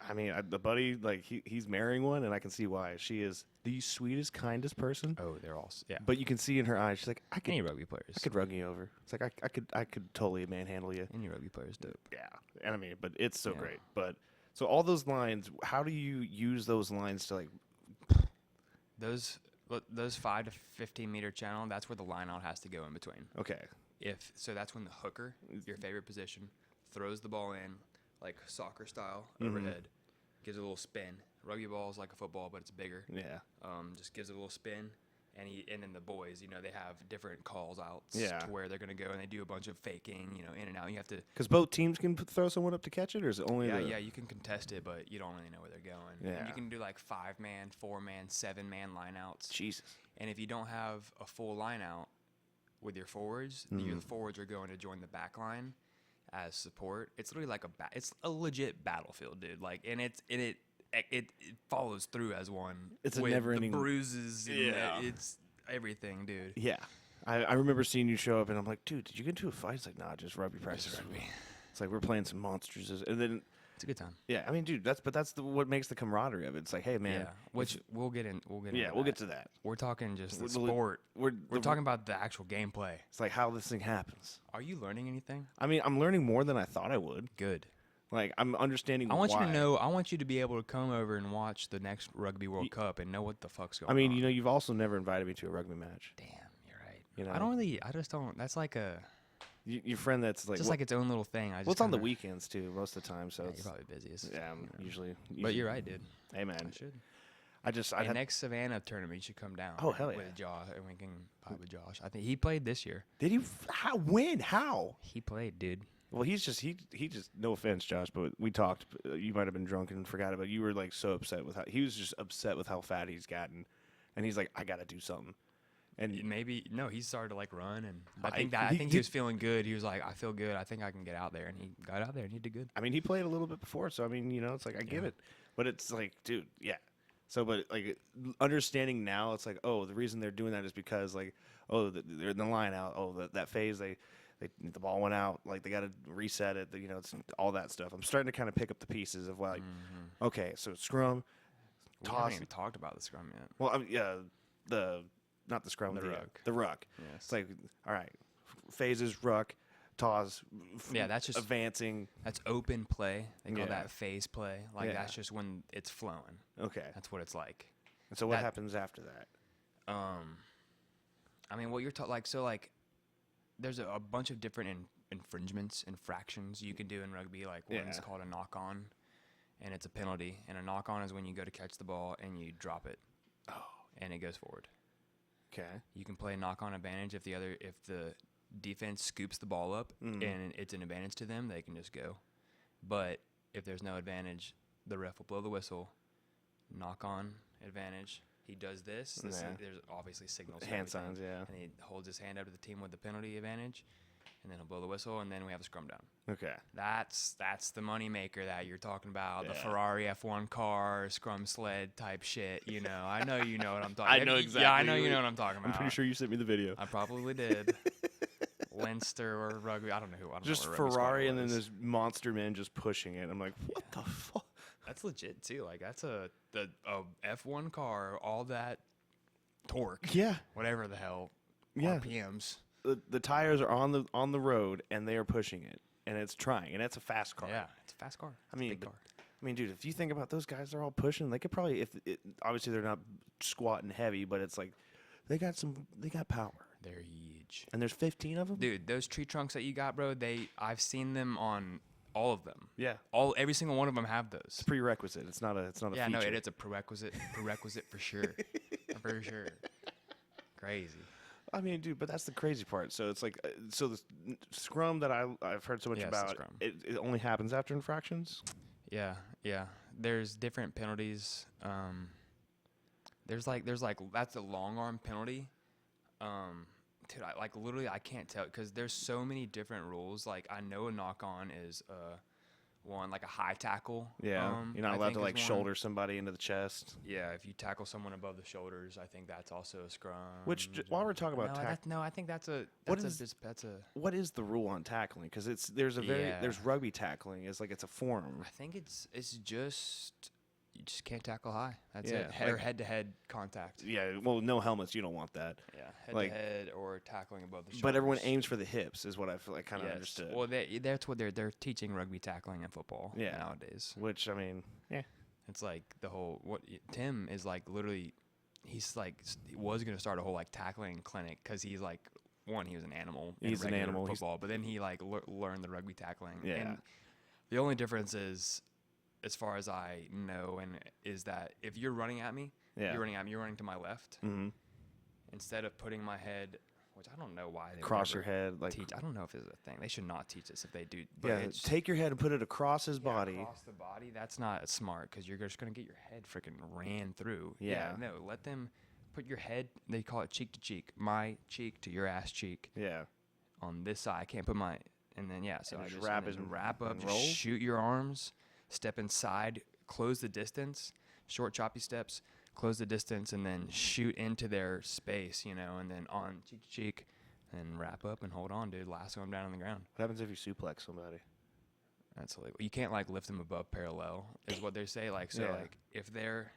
I mean, the buddy, like he's marrying one, and I can see why. She is the sweetest, kindest person. Oh, they're all yeah. But you can see in her eyes, she's like, Any rugby players. I could rug you over. It's like I could totally manhandle you. Any rugby players dope. Yeah, and I mean, but it's so Yeah. great. But so all those lines, how do you use those lines to like? Those 5 to 15 meter channel. That's where the line out has to go in between. Okay, So that's when the hooker, your favorite position, throws the ball in like soccer style overhead, gives it a little spin. Rugby ball is like a football, but it's bigger. yeah, Just gives it a little spin, and then the boys, they have different calls outs Yeah. to where they're gonna go, and they do a bunch of faking, in and out. You have to, because both teams can throw someone up to catch it, or is it only? yeah, you can contest it, but you don't really know where they're going. Yeah. And you can do like 5-man, 4-man, 7-man line outs. Jesus. And if you don't have a full line out with your forwards, your forwards are going to join the back line as support. It's literally like it's a legit battlefield, dude. Like, and it follows through as one. It's a with never-ending- the bruises. And Yeah. it's everything, dude. Yeah, I remember seeing you show up, and I'm like, dude, did you get into a fight? It's like, nah, just rugby practice. Rugby. It's like we're playing some monsters, and then It's a good time. yeah, I mean, dude, that's what makes the camaraderie of it. It's like, hey, man, Yeah, which we'll get in. We'll get. yeah, into we'll get that. to that. We're talking just the We're- sport. We're We're talking about the actual gameplay. It's like how this thing happens. Are you learning anything? I mean, I'm learning more than I thought I would. Good. Like, I'm understanding. I want you why. to know. I want you to be able to come over and watch the next Rugby World Cup and know what the fuck's going on. I mean, you've also never invited me to a rugby match. Damn, you're right. You know, I don't really. I just don't. That's like your friend that's like just like its own little thing. I just well, it's on the kinda- weekends too, most of the time. So Yeah, it's, you're probably busiest. yeah, I'm usually. But you're right, dude. Hey, I man, should. I Hey, next Savannah tournament, you should come down. Oh, hell yeah. With Josh, and we can play with Josh. I think he played this year. did he? How? When? How? He played, dude. Well, he just no offense, Josh, but we talked. You might have been drunk and forgot about it. You were like so upset with how he was just upset with how fat he's gotten, and he's like, I got to do something. And Maybe no, he started to like run, and I I- think that he I think did- he was feeling good. He was like, I feel good. I think I can get out there, and he got out there, and he did good. I mean, he played a little bit before, so I mean, it's like I get Yeah. it, but it's like, dude, yeah. So, but like understanding now, it's like, oh, the reason they're doing that is because like, oh, they're in the line out. Oh, that phase the ball went out. Like they got to reset it. It's all that stuff. I'm starting to kind of pick up the pieces of like, okay, so scrum, We haven't toss. even talked about the scrum yet. Well, I mean, yeah, not the scrum, The the ruck. The ruck. Yes. It's like, all right, phases, ruck, toss. Yeah, that's just- advancing. That's open play. They call Yeah. that phase play. Like Yeah. that's just when it's flowing. Okay. That's what it's like. And so what that- happens after that? I mean, what you're like, there's a bunch of different infractions you can do in rugby. Like one's Yeah. called a knock on, and it's a penalty. And a knock on is when you go to catch the ball and you drop it, and it goes forward. Okay. You can play knock on advantage if the defense scoops the ball up and it's an advantage to them, they can just go. But if there's no advantage, the ref will blow the whistle. Knock on advantage. He does this. Yeah. There's obviously signals. for Hand everything. signs, yeah. And he holds his hand up to the team with the penalty advantage, and then he'll blow the whistle, and then we have a scrum down. Okay. That's the money maker that you're talking about. The Yeah. Ferrari F1 car, scrum sled type shit. I know you know what I'm talking. I know Yeah, I exactly know you what- know what I'm talking about. I'm pretty sure you sent me the video. I probably did. Leinster or rugby. I don't know who. I don't Just know what rugby squad Ferrari it and then was. there's monster men just pushing it. I'm like, what the fuck? That's legit too. Like that's a F1 car. All that torque. Yeah. Whatever the hell. Yeah. RPMs. The tires are on the road and they are pushing it and it's trying and it's a fast car. Yeah, it's a fast car. I mean, big but- car. I mean, dude, if you think about those guys, they're all pushing. They could probably, obviously they're not squatting heavy, but it's like they got power. They're huge. And there's 15 of them. Dude, those tree trunks that you got, bro. I've seen them on all of them. Yeah. Every single one of them have those. It's a prerequisite. It's not a Yeah, feature. no, it's a prerequisite for sure. For sure. Crazy. I mean, dude, but that's the crazy part. So it's like, so the scrum that I've heard so much Yes, the about, scrum. it only happens after infractions? Yeah. There's different penalties. There's like that's a long arm penalty. Dude, I can't tell because there's so many different rules. Like I know a knock on is one like a high tackle. Yeah. You're not I allowed think to like is one. shoulder somebody into the chest. Yeah, if you tackle someone above the shoulders, I think that's also a scrum. Which, while we're talking about I think that's a what is the rule on tackling? Because there's rugby tackling. It's like it's a form. I think it's just you just can't tackle high. That's Yeah, it. Or head-to-head contact. Yeah. Well, no helmets. You don't want that. Yeah, Like- head-to-head or tackling above the shoulders. But everyone aims for the hips, is what I feel like kind of understood. Well, that's what they're teaching rugby tackling in football nowadays. Which I mean, yeah. It's like the whole Tim is like literally, he was gonna start a whole like tackling clinic because he's like he was an animal. He's an regular animal. Football, but then he like learned the rugby tackling. Yeah. And the only difference is, as far as I know, is that if you're running at me, Yeah. you're running to my left. Mm-hmm. Instead of putting my head, which I don't know why they would Cross your ever head, like teach. I don't know if it's a thing. They should not teach this if they do. But yeah. it's, Take your head and put it across his body. across the body. That's not smart because you're just gonna get your head freaking ran through. Yeah. No, let them put your head. They call it cheek to cheek. My cheek to your ass cheek Yeah. on this side. I can't put my and then so And I just just wrap and it then and- wrap up. and Just roll? shoot your arms. Step inside. Close the distance. Short choppy steps. Close the distance and then shoot into their space. And then on cheek to cheek. And wrap up and hold on, dude. Lasso them down on the ground. What happens if you suplex somebody? That's illegal. You can't like lift them above parallel, is what they say. Like so, Yeah. like if they're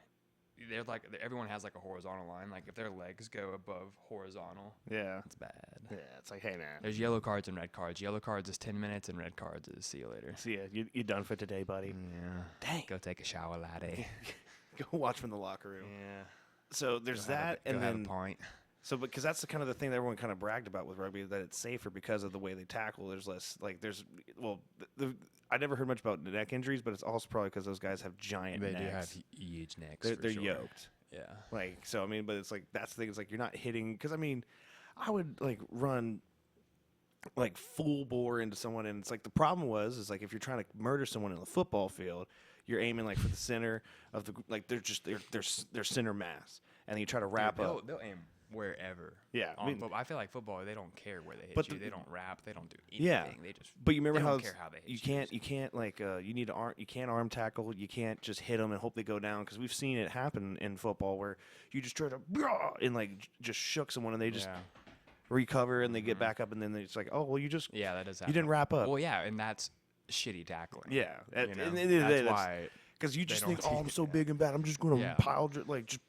like everyone has like a horizontal line. Like if their legs go above horizontal, Yeah. it's bad. Yeah. It's like, hey, man. There's yellow cards and red cards. Yellow cards is 10 minutes, and red cards is see you later. See ya. You done for today, buddy. Yeah. Dang. Go take a shower, laddie. Go watch from the locker room. Yeah. So there's that, and go have then a pint. so because that's the kind of the thing that everyone kind of bragged about with rugby, that it's safer because of the way they tackle. There's less I never heard much about neck injuries, but it's also probably because those guys have giant They necks. do have huge necks. They're sure. yoked. Yeah. Like, so, I mean, but it's like, that's the thing. It's like, you're not hitting, because, I mean, I would, like, run, like, full bore into someone, and it's like, the problem is like, if you're trying to murder someone in the football field, you're aiming, like, for the center of the, like, they're center mass, and then you try to wrap up. They'll aim wherever. Yeah, I mean, I feel like football, they don't care where they hit But you. the- They don't wrap. They don't do anything. Yeah. They just. But you remember they how, don't it's- care how they hit you can't like you need to you can't arm tackle, you can't just hit them and hope they go down, because we've seen it happen in football where you just try to and like just shook someone and they just recover and they get back up, and then it's like, oh well, that does that you didn't happen. wrap up. Well, yeah, and that's shitty tackling. Yeah, You know? that's why. because you they just don't think, oh, I'm teach- so big and bad, I'm just gonna Yeah. pile like just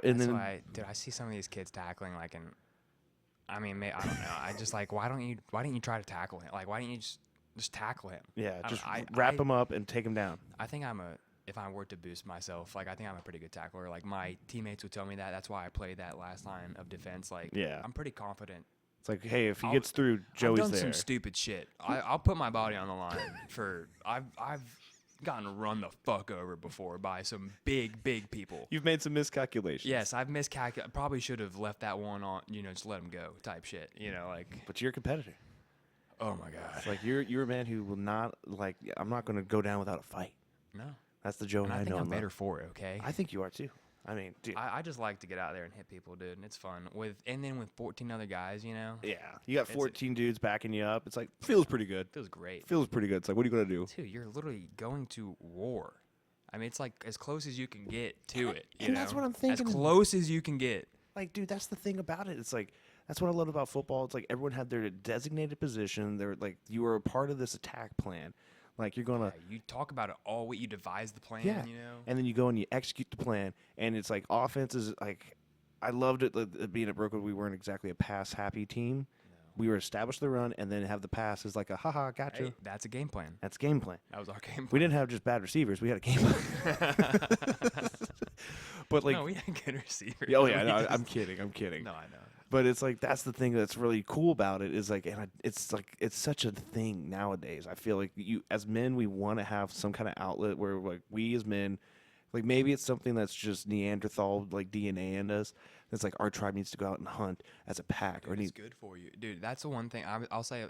and That's then why, dude. I see some of these kids tackling like in. I mean, I don't know. I just like, why don't you try to tackle him? Like, why don't you just tackle him? yeah, I just don't- I- wrap I- them up and take them down. I think if I were to boost myself, like I think I'm a pretty good tackler. Like my teammates would tell me that. That's why I played that last line of defense. Like, Yeah. I'm pretty confident. It's like, hey, if he I'll- gets through, Joey's I've done there. some stupid shit. I'll put my body on the line for. I've gotten run the fuck over before by some big people. You've made some miscalculations. Yes, I've miscalculated. Probably should have left that one on. Just let him go, type shit. Like. But you're a competitor. Oh my god. It's like you're a man who will not like. I'm not going to go down without a fight. No. That's the Joe And I I think know. I'm and love. better for it. Okay. I think you are too. I mean, dude. I just like to get out there and hit people, dude, and it's fun. And then with 14 other guys, yeah, you got It's a- 14 dudes backing you up. It's like feels pretty good. feels great. Feels pretty good. It's like, what are you gonna do? Dude, you're literally going to war. I mean, it's like as close as you can get to it. And that's what I'm thinking. As close as you can get. Like, dude, that's the thing about it. It's like that's what I love about football. It's like everyone had their designated position. They're like you were a part of this attack plan. Like you're gonna. Yeah, you talk about it all week. You devise the plan. Yeah. And then you go and you execute the plan, and it's like offense is like, I loved it being at Brookwood. We weren't exactly a pass happy team. We were established the run, and then have the pass is like a haha, gotcha. Hey, that's a game plan. That's game plan. That was our game plan. We didn't have just bad receivers. We had a game plan. But like, no, we had good receivers. oh yeah, We no, just- I'm kidding. I'm kidding. No, I know. But it's like that's the thing that's really cool about it is like, and it's like it's such a thing nowadays. I feel like you as men we want to have some kind of outlet where like we as men, like maybe it's something that's just Neanderthal like DNA in us. It's like our tribe needs to go out and hunt as a pack, or It's needs good for you, dude. That's the one thing I'll say.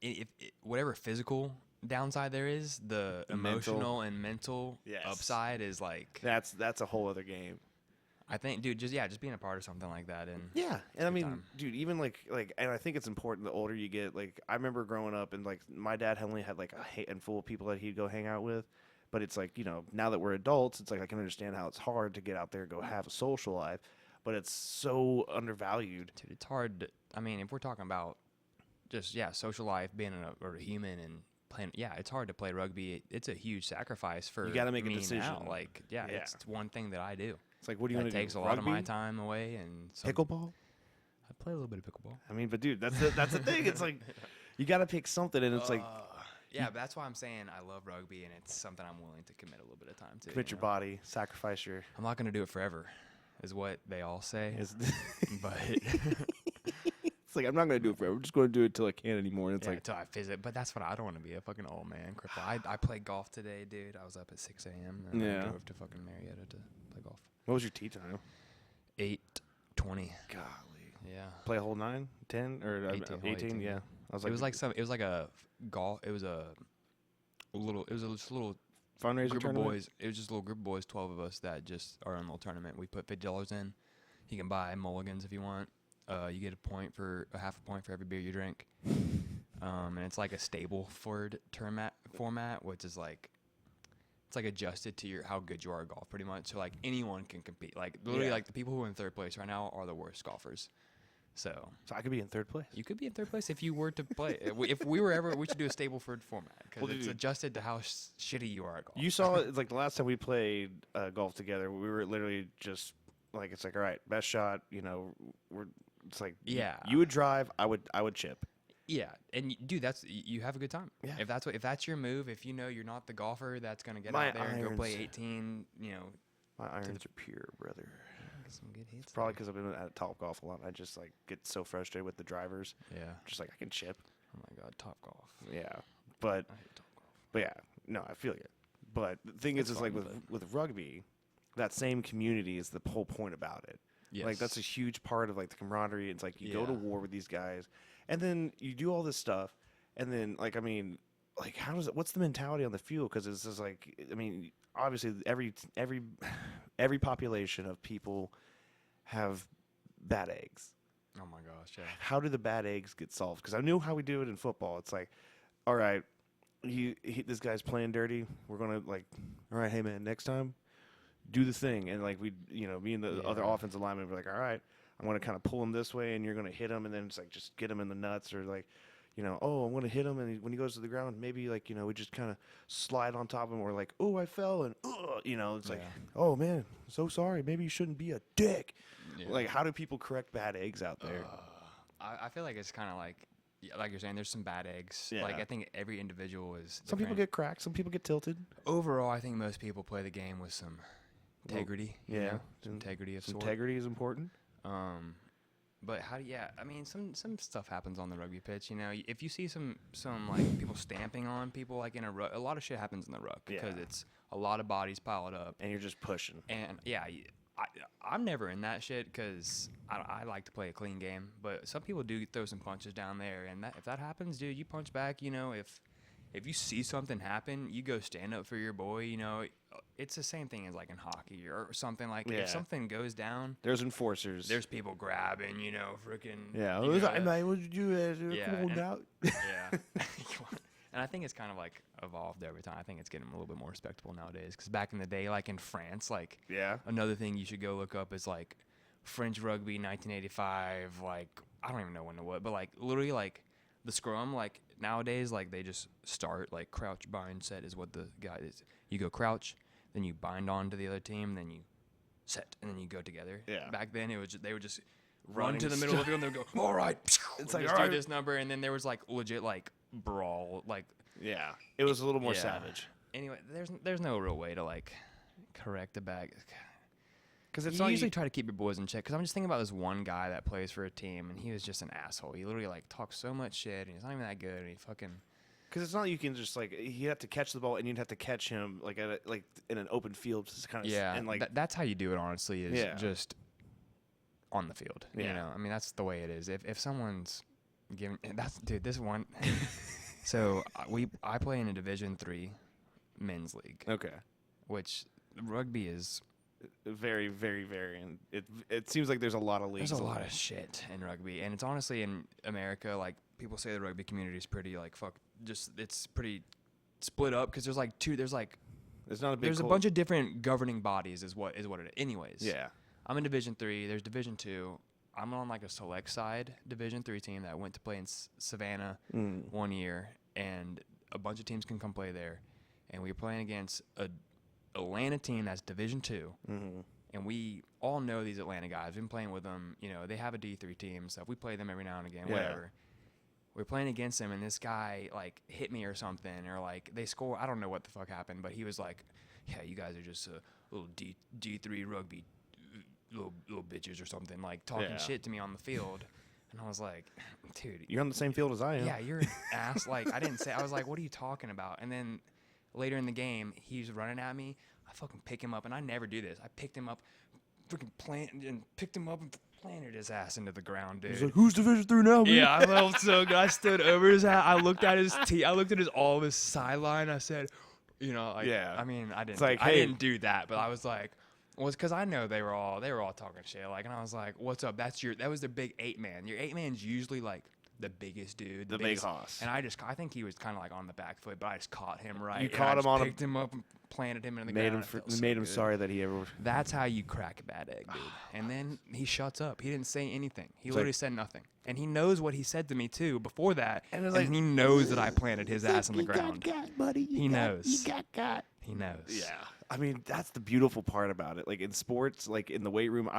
If whatever physical downside there is, the Mental. emotional and mental Yes. upside is like. that's a whole other game. I think, dude, just being a part of something like that, and Yeah, and I good mean, time. dude, even like, and I think it's important. The older you get, like, I remember growing up, and like, my dad only had like a handful of people that he'd go hang out with. But it's like, now that we're adults, it's like I can understand how it's hard to get out there and go have a social life, but it's so undervalued. dude, it's hard. I mean, if we're talking about just social life, being a human and playing, it's hard to play rugby. It's a huge sacrifice for You gotta make a me decision. now. Like, Yeah. it's one thing that I do. It's like, what do you That want to do? takes a lot of my Rugby? time away, and Pickleball? I play a little bit of pickleball. I mean, but dude, that's the thing. It's like you got to pick something, and it's like Yeah, but that's why I'm saying I love rugby, and it's something I'm willing to commit a little bit of time to. commit your body, sacrifice your. I'm not going to do it forever, is what they all say. But It's like I'm not gonna do it forever. I'm just gonna do it till I can't anymore. And it's like until I visit. But that's what I don't want to be, a fucking old man cripple. I played golf today, dude. I was up at 6 a.m. and I drove to fucking Marietta to play golf. what was your tee time? 8:20. Golly, Yeah. play a whole 9, 10, or 18, 18? Yeah, I was like, It was like a golf. It was a little fundraiser group tournament? of boys. It was just a little group of boys, 12 of us that just are in a little tournament. We put $50 in. You can buy mulligans if you want. You get a half a point for every beer you drink. And it's like a Stableford format, which is like, it's like adjusted to how good you are at golf, pretty much. So like anyone can compete. Like literally, Yeah. like the people who are in third place right now are the worst golfers. So I could be in third place. you could be in third place if you were to play. If we were ever, we should do a Stableford format because Well, it's dude, adjusted to how shitty you are at golf. You saw it like the last time we played golf together. We were literally just like, it's like, all right, best shot. It's like, Yeah. you would drive, I would chip. Yeah, and dude, you have a good time. Yeah. If that's your move, if you're not the golfer that's gonna get My out there and go play irons- 18, My irons are pure, brother. get some good hits. Probably because I've been at Top Golf a lot. I just like get so frustrated with the drivers. Yeah. Just like I can chip. Oh my God, Top Golf. Yeah, but I hate Top Golf. yeah, no, I feel you. But the thing It's is like fun, with rugby, that same community is the whole point about it. Like that's a huge part of like the camaraderie. It's like you go to Yeah. war with these guys, and then you do all this stuff, and then like I mean, like how does it? What's the mentality on the field? Because it's just like I mean, obviously every population of people have bad eggs. Oh my gosh, yeah. How do the bad eggs get solved? Because I knew how we do it in football. It's like, all right, this guy's playing dirty. We're gonna like, all right, hey man, next time, do the thing. And like me and the other Yeah. offensive linemen were like, all right, I'm gonna kind of pull him this way, and you're gonna hit him, and then it's like just get him in the nuts, or like, oh, I'm gonna hit him, and when he goes to the ground, maybe like we just kind of slide on top of him, or like, oh, I fell, and it's like, Yeah. oh man, so sorry, maybe you shouldn't be a dick. Yeah. Like, how do people correct bad eggs out there? I feel like it's kind of like you're saying, there's some bad eggs. Like Yeah. I think every individual is. Some people different. get cracked. Some people get tilted. Overall, I think most people play the game with some integrity. you Yeah, know, some integrity of sort. Integrity is important. But I mean, some stuff happens on the rugby pitch. If you see some like people stamping on people like in a ruck, a lot of shit happens in the ruck because Yeah. it's a lot of bodies piled up. And you're just pushing. And yeah, I'm never in that shit because I like to play a clean game. But some people do throw some punches down there, and if that happens, dude, you punch back. If you see something happen, you go stand up for your boy. It's the same thing as like in hockey or something. Like Yeah. if something goes down, There's enforcers. there's people grabbing. Freaking. yeah. you know, Mate, what'd you do? Yeah, Come on and- out. yeah. And I think it's kind of like evolved over time. I think it's getting a little bit more respectable nowadays. Because back in the day, like in France, like Yeah. another thing you should go look up is like French rugby 1985. Like I don't even know when to what, but like literally like the scrum, like nowadays, like they just start like crouch, bind, set is what the guy is. You go crouch, then you bind on to the other team, then you set, and then you go together. Yeah. Back then, it was they would just run Running to the middle of the field and they would go, all right. It's We'll like, just all do right. this number, and then there was like legit like brawl, like. Yeah. It was a little more Yeah. savage. Anyway, there's no real way to like correct a bag. Because it's You not usually try to keep your boys in check. Because I'm just thinking about this one guy that plays for a team, and he was just an asshole. He literally like talks so much shit, and he's not even that good. And he fucking because it's not you can just like you have to catch the ball and you'd have to catch him like like in an open field, just kind of and like that's how you do it. Honestly, is Yeah. just on the field. You Yeah. know, I mean that's the way it is. If someone's giving this one. So I play in a Division III men's league, okay. which rugby is. Very, very, very. And it seems like there's a lot of leagues. There's a lot of shit in rugby, and it's honestly in America. Like people say, the rugby community is pretty it's pretty split up because there's like two. There's like It's not a big. there's a bunch of different governing bodies. Is what it is. Anyways, Yeah. I'm in Division III. There's Division II. I'm on like a select side Division III team that went to play in Savannah one year, and a bunch of teams can come play there. And we were playing against a Atlanta team that's Division II, and we all know these Atlanta guys. We've been playing with them. You know, they have a D3 team, so we play them every now and again. Yeah. Whatever. We're playing against them, and this guy like hit me or something, or like they score. I don't know what the fuck happened, but he was like, "Yeah, you guys are just a little D3 rugby little bitches or something," like talking shit to me on the field. And I was like, "Dude, You're on the same field as I am. yeah, you're an ass." Like I didn't say. I was like, "What are you talking about?" And then later in the game, he's running at me. I fucking pick him up, and I never do this. I picked him up, freaking picked him up and planted his ass into the ground, dude. He's like, "Who's Division 3 now?" Man? Yeah, I felt so good. I stood over his hat. I looked at his I looked at all of his sideline. I said, you know, like, Yeah. I mean, I didn't. like, I hey. didn't do that, but I was like, well, it's because I know they were all talking shit. Like, and I was like, what's up? That was their big 8-man. Your 8-man's usually like the biggest dude, The big biggest, hoss. And I think he was kind of like on the back foot, but I just caught him right. You and caught I him just on picked him up and planted him in the Made ground. him It felt made so him good. sorry that he ever. That's how you crack a bad egg, dude. And then he shuts up. He didn't say anything. He literally said nothing. And he knows what he said to me too before that. And And, it's like, he knows that I planted his ass on the ground. Got, buddy. He knows. You got. He knows. Yeah. I mean, that's the beautiful part about it. Like in sports, like in the weight room,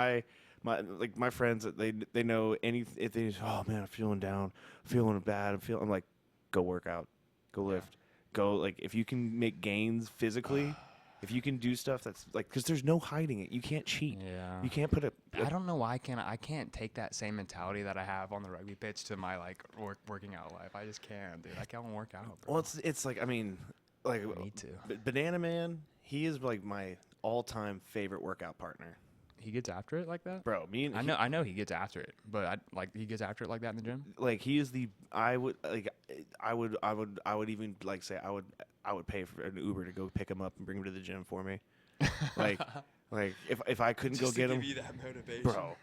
my friends, they know if they just, oh man, I'm feeling down, feeling bad, I'm like, go work out, go lift, go, like if you can make gains physically, if you can do stuff that's like, because there's no hiding it. You can't cheat. Yeah. You can't put I don't know why I can't take that same mentality that I have on the rugby pitch to my like working out life. I just can't, dude. I can't work out, bro. Well, it's like, I mean, like I need to. Banana Man, he is like my all-time favorite workout partner. He gets after it like that? Bro, me and I know he gets after it, but he gets after it like that in the gym? like he is I would even like say I would pay for an Uber to go pick him up and bring him to the gym for me. like if I couldn't go get him, you that motivation. bro.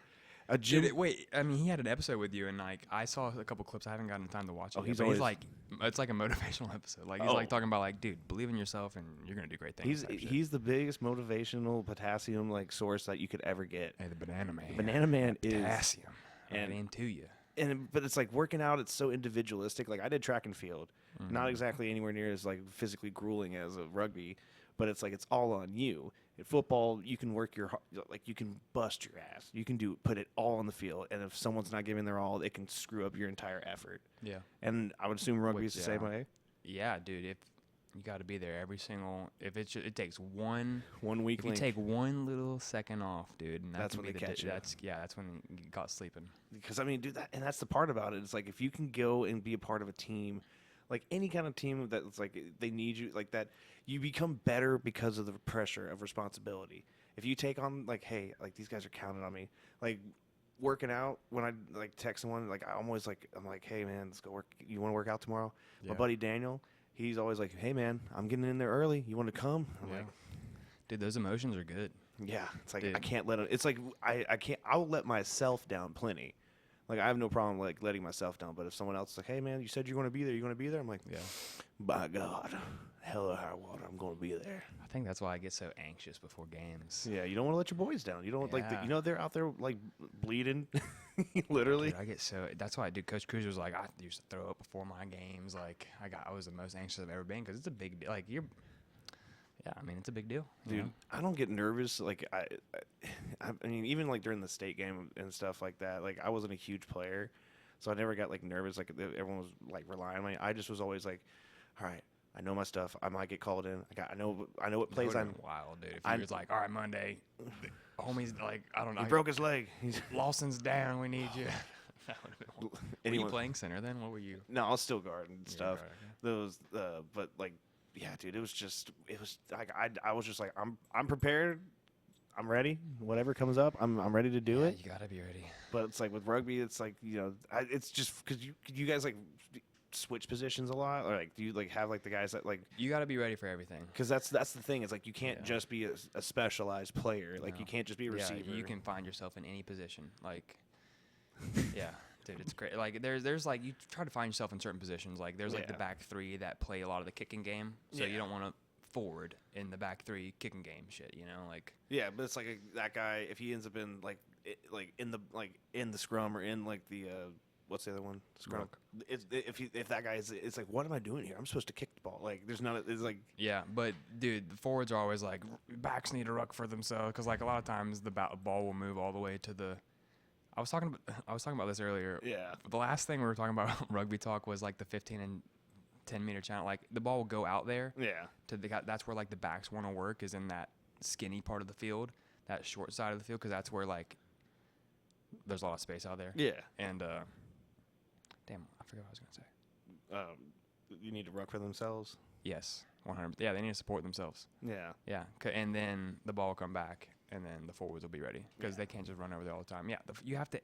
A gym. Dude, wait, I mean, he had an episode with you, and like I saw a couple clips. I haven't gotten time to watch it. Oh, yet, he's but always- like, it's like a motivational episode. Like he's like talking about like, dude, believe in yourself, and you're gonna do great things. type shit. He's the biggest motivational potassium like source that you could ever get. Hey, the banana man. Banana Man is potassium. and- And into you. but it's like working out. It's so individualistic. Like I did track and field, not exactly anywhere near as like physically grueling as a rugby, but it's like it's all on you. In football, you can work you can bust your ass. You can put it all on the field, and if someone's not giving their all, it can screw up your entire effort. Yeah. And I would assume rugby is the same way. Yeah, dude. If you got to be there every single. If it takes one. 1 week If you link. take one little second off, dude, and That's can when be they catch you. That's when you got sleeping. Because I mean, dude, that's the part about it. It's like if you can go and be a part of a team, like any kind of team that's like they need you, like that, you become better because of the pressure of responsibility. If you take on like, hey, like these guys are counting on me, like working out. When I like text someone, like I'm like, hey man, let's go work. You want to work out tomorrow? Yeah. My buddy Daniel, he's always like, hey man, I'm getting in there early. You want to come? I'm like, Dude, those emotions are good. yeah. It's like Dude. I can't let it. It's like I can't. I'll let myself down plenty. Like I have no problem like letting myself down. But if someone else is like, hey man, you said you're going to be there. You're going to be there. I'm like, Yeah. by God, hell or high water, I'm going to be there. I think that's why I get so anxious before games. Yeah, you don't want to let your boys down. You don't like Yeah. they're out there like bleeding, literally. Dude, I get so. That's why, dude. Coach Cruz was like, I used to throw up before my games. Like, I was the most anxious I've ever been because it's a big deal. Like, you're. Yeah, I mean, it's a big deal, you Dude, know? I don't get nervous. Like I mean, even like during the state game and stuff like that. Like I wasn't a huge player, so I never got like nervous. Like everyone was like relying on me. I just was always like, all right, I know my stuff. I might get called in. I know what plays That I'm. would've been wild, dude. If I'm- he was like, all right, Monday, homie's like, I don't know. He broke his leg. He's Lawson's down. We need you. That would have been wild. Were anyone. you playing center then? What were you? No, I'll still guard and Yeah, stuff. guard, okay. Those, but like, yeah, dude, it was like I was just like I'm prepared. I'm ready. Whatever comes up, I'm ready to do Yeah, it. You gotta be ready. But it's like with rugby, it's like it's just because you guys like switch positions a lot, or like do you like have like the guys that like You gotta be ready for everything. because that's the thing. It's like you can't Yeah. just be a specialized player. Like you No. can't just be a receiver. Yeah, you can find yourself in any position. Like, yeah, dude, it's great. Like, there's like you try to find yourself in certain positions. Like, there's like the Yeah. back three that play a lot of the kicking game, so Yeah. you don't want to forward in the back three kicking game shit. You know, like Yeah, but it's like that guy if he ends up in in the scrum or in like the what's the other one? Scrum. Ruck. If that guy is, it's like what am I doing here? I'm supposed to kick the ball. Like there's not. It's like yeah, but dude, the forwards are always like backs need to ruck for themselves because like a lot of times the ball will move all the way to the. I was talking about this earlier. yeah. The last thing we were talking about rugby talk was like the 15 and 10 meter channel. Like the ball will go out there. Yeah. That's where like the backs want to work is in that skinny part of the field, that short side of the field, because that's where like there's a lot of space out there. Yeah. And damn, I forgot what I was gonna say. You need to ruck for themselves. Yes, 100. Yeah, they need to support themselves. Yeah. Yeah, and then the ball will come back, and then the forwards will be ready because they can't just run over there all the time. Yeah, you have to.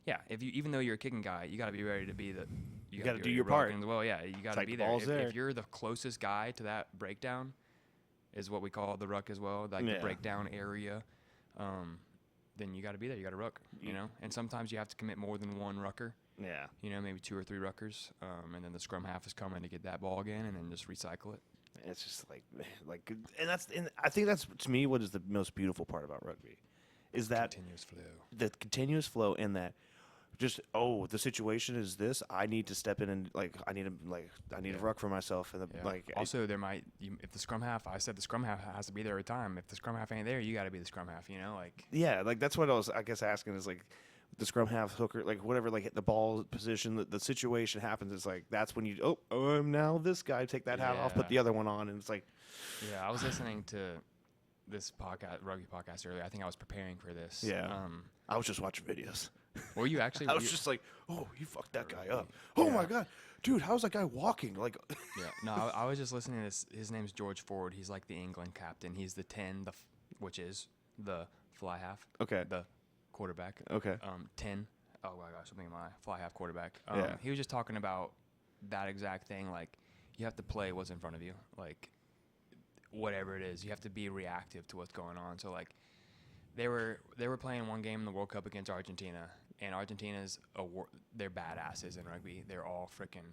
Yeah, if you even though you're a kicking guy, you got to be ready to be the. You gotta be do ready your to ruck part. as well, yeah, you got to like be the there. ball's there. If you're the closest guy to that breakdown, is what we call the ruck as well, like the Yeah. breakdown area. Then you got to be there. You got to ruck, you know. And sometimes you have to commit more than one rucker. Yeah. You know, maybe 2 or 3 ruckers, and then the scrum half is coming to get that ball again, and then just recycle it. It's just and I think that's to me what is the most beautiful part about rugby, is that Continuous flow. the continuous flow in that. Just the situation is this. I need to step in and I need to ruck for myself and Yeah. Also, there might if the scrum half. I said the scrum half has to be there every time. If the scrum half ain't there, you got to be the scrum half. You know, like yeah, like that's what I was I guess asking is like the scrum half hooker like whatever like hit the ball position the situation happens. It's like that's when you I'm now this guy take that hat off, put Yeah. the other one on, and it's like yeah. I was listening to this rugby podcast earlier. I think I was preparing for this. Yeah. I was just watching videos. Were you actually? I were was you- just like, oh, you fucked that guy Really? up. Oh Yeah. my god, dude, how's that guy walking? Like, Yeah. No, I was just listening to this. His name's George Ford. He's like the England captain. He's the 10, which is the fly half. Okay. The quarterback. okay, 10. Oh my gosh, something in my fly half quarterback. Yeah. He was just talking about that exact thing. Like, you have to play what's in front of you. Like, whatever it is, you have to be reactive to what's going on. So like, they were playing one game in the World Cup against Argentina, and Argentina's they're badasses in rugby. They're all freaking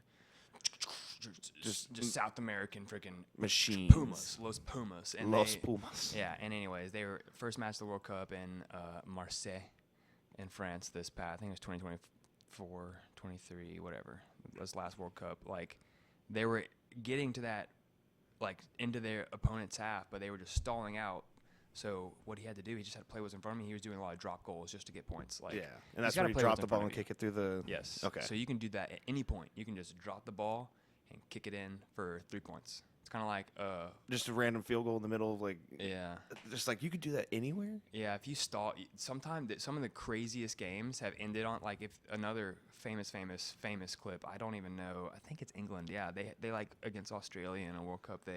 just South American freaking machines. Pumas, Los Pumas, and Los they- Pumas. Yeah, and anyways, they were first match of the World Cup in Marseille, in France. This past, I think it was 2024, 23, whatever. This last World Cup, like they were getting to that, like into their opponent's half, but they were just stalling out. So what he had to do, he just had to play what's in front of me. He was doing a lot of drop goals just to get points. Like Yeah, and he's that's gotta where you play drop what's the in ball front and of you. kick it through the. Yes. Okay. So you can do that at any point. You can just drop the ball and kick it in for 3 points. It's kind of like Just a random field goal in the middle of like. yeah. Just like you could do that anywhere. Yeah, if you stall, sometimes some of the craziest games have ended on like if another famous clip. I don't even know. I think it's England. Yeah, they like against Australia in a World Cup.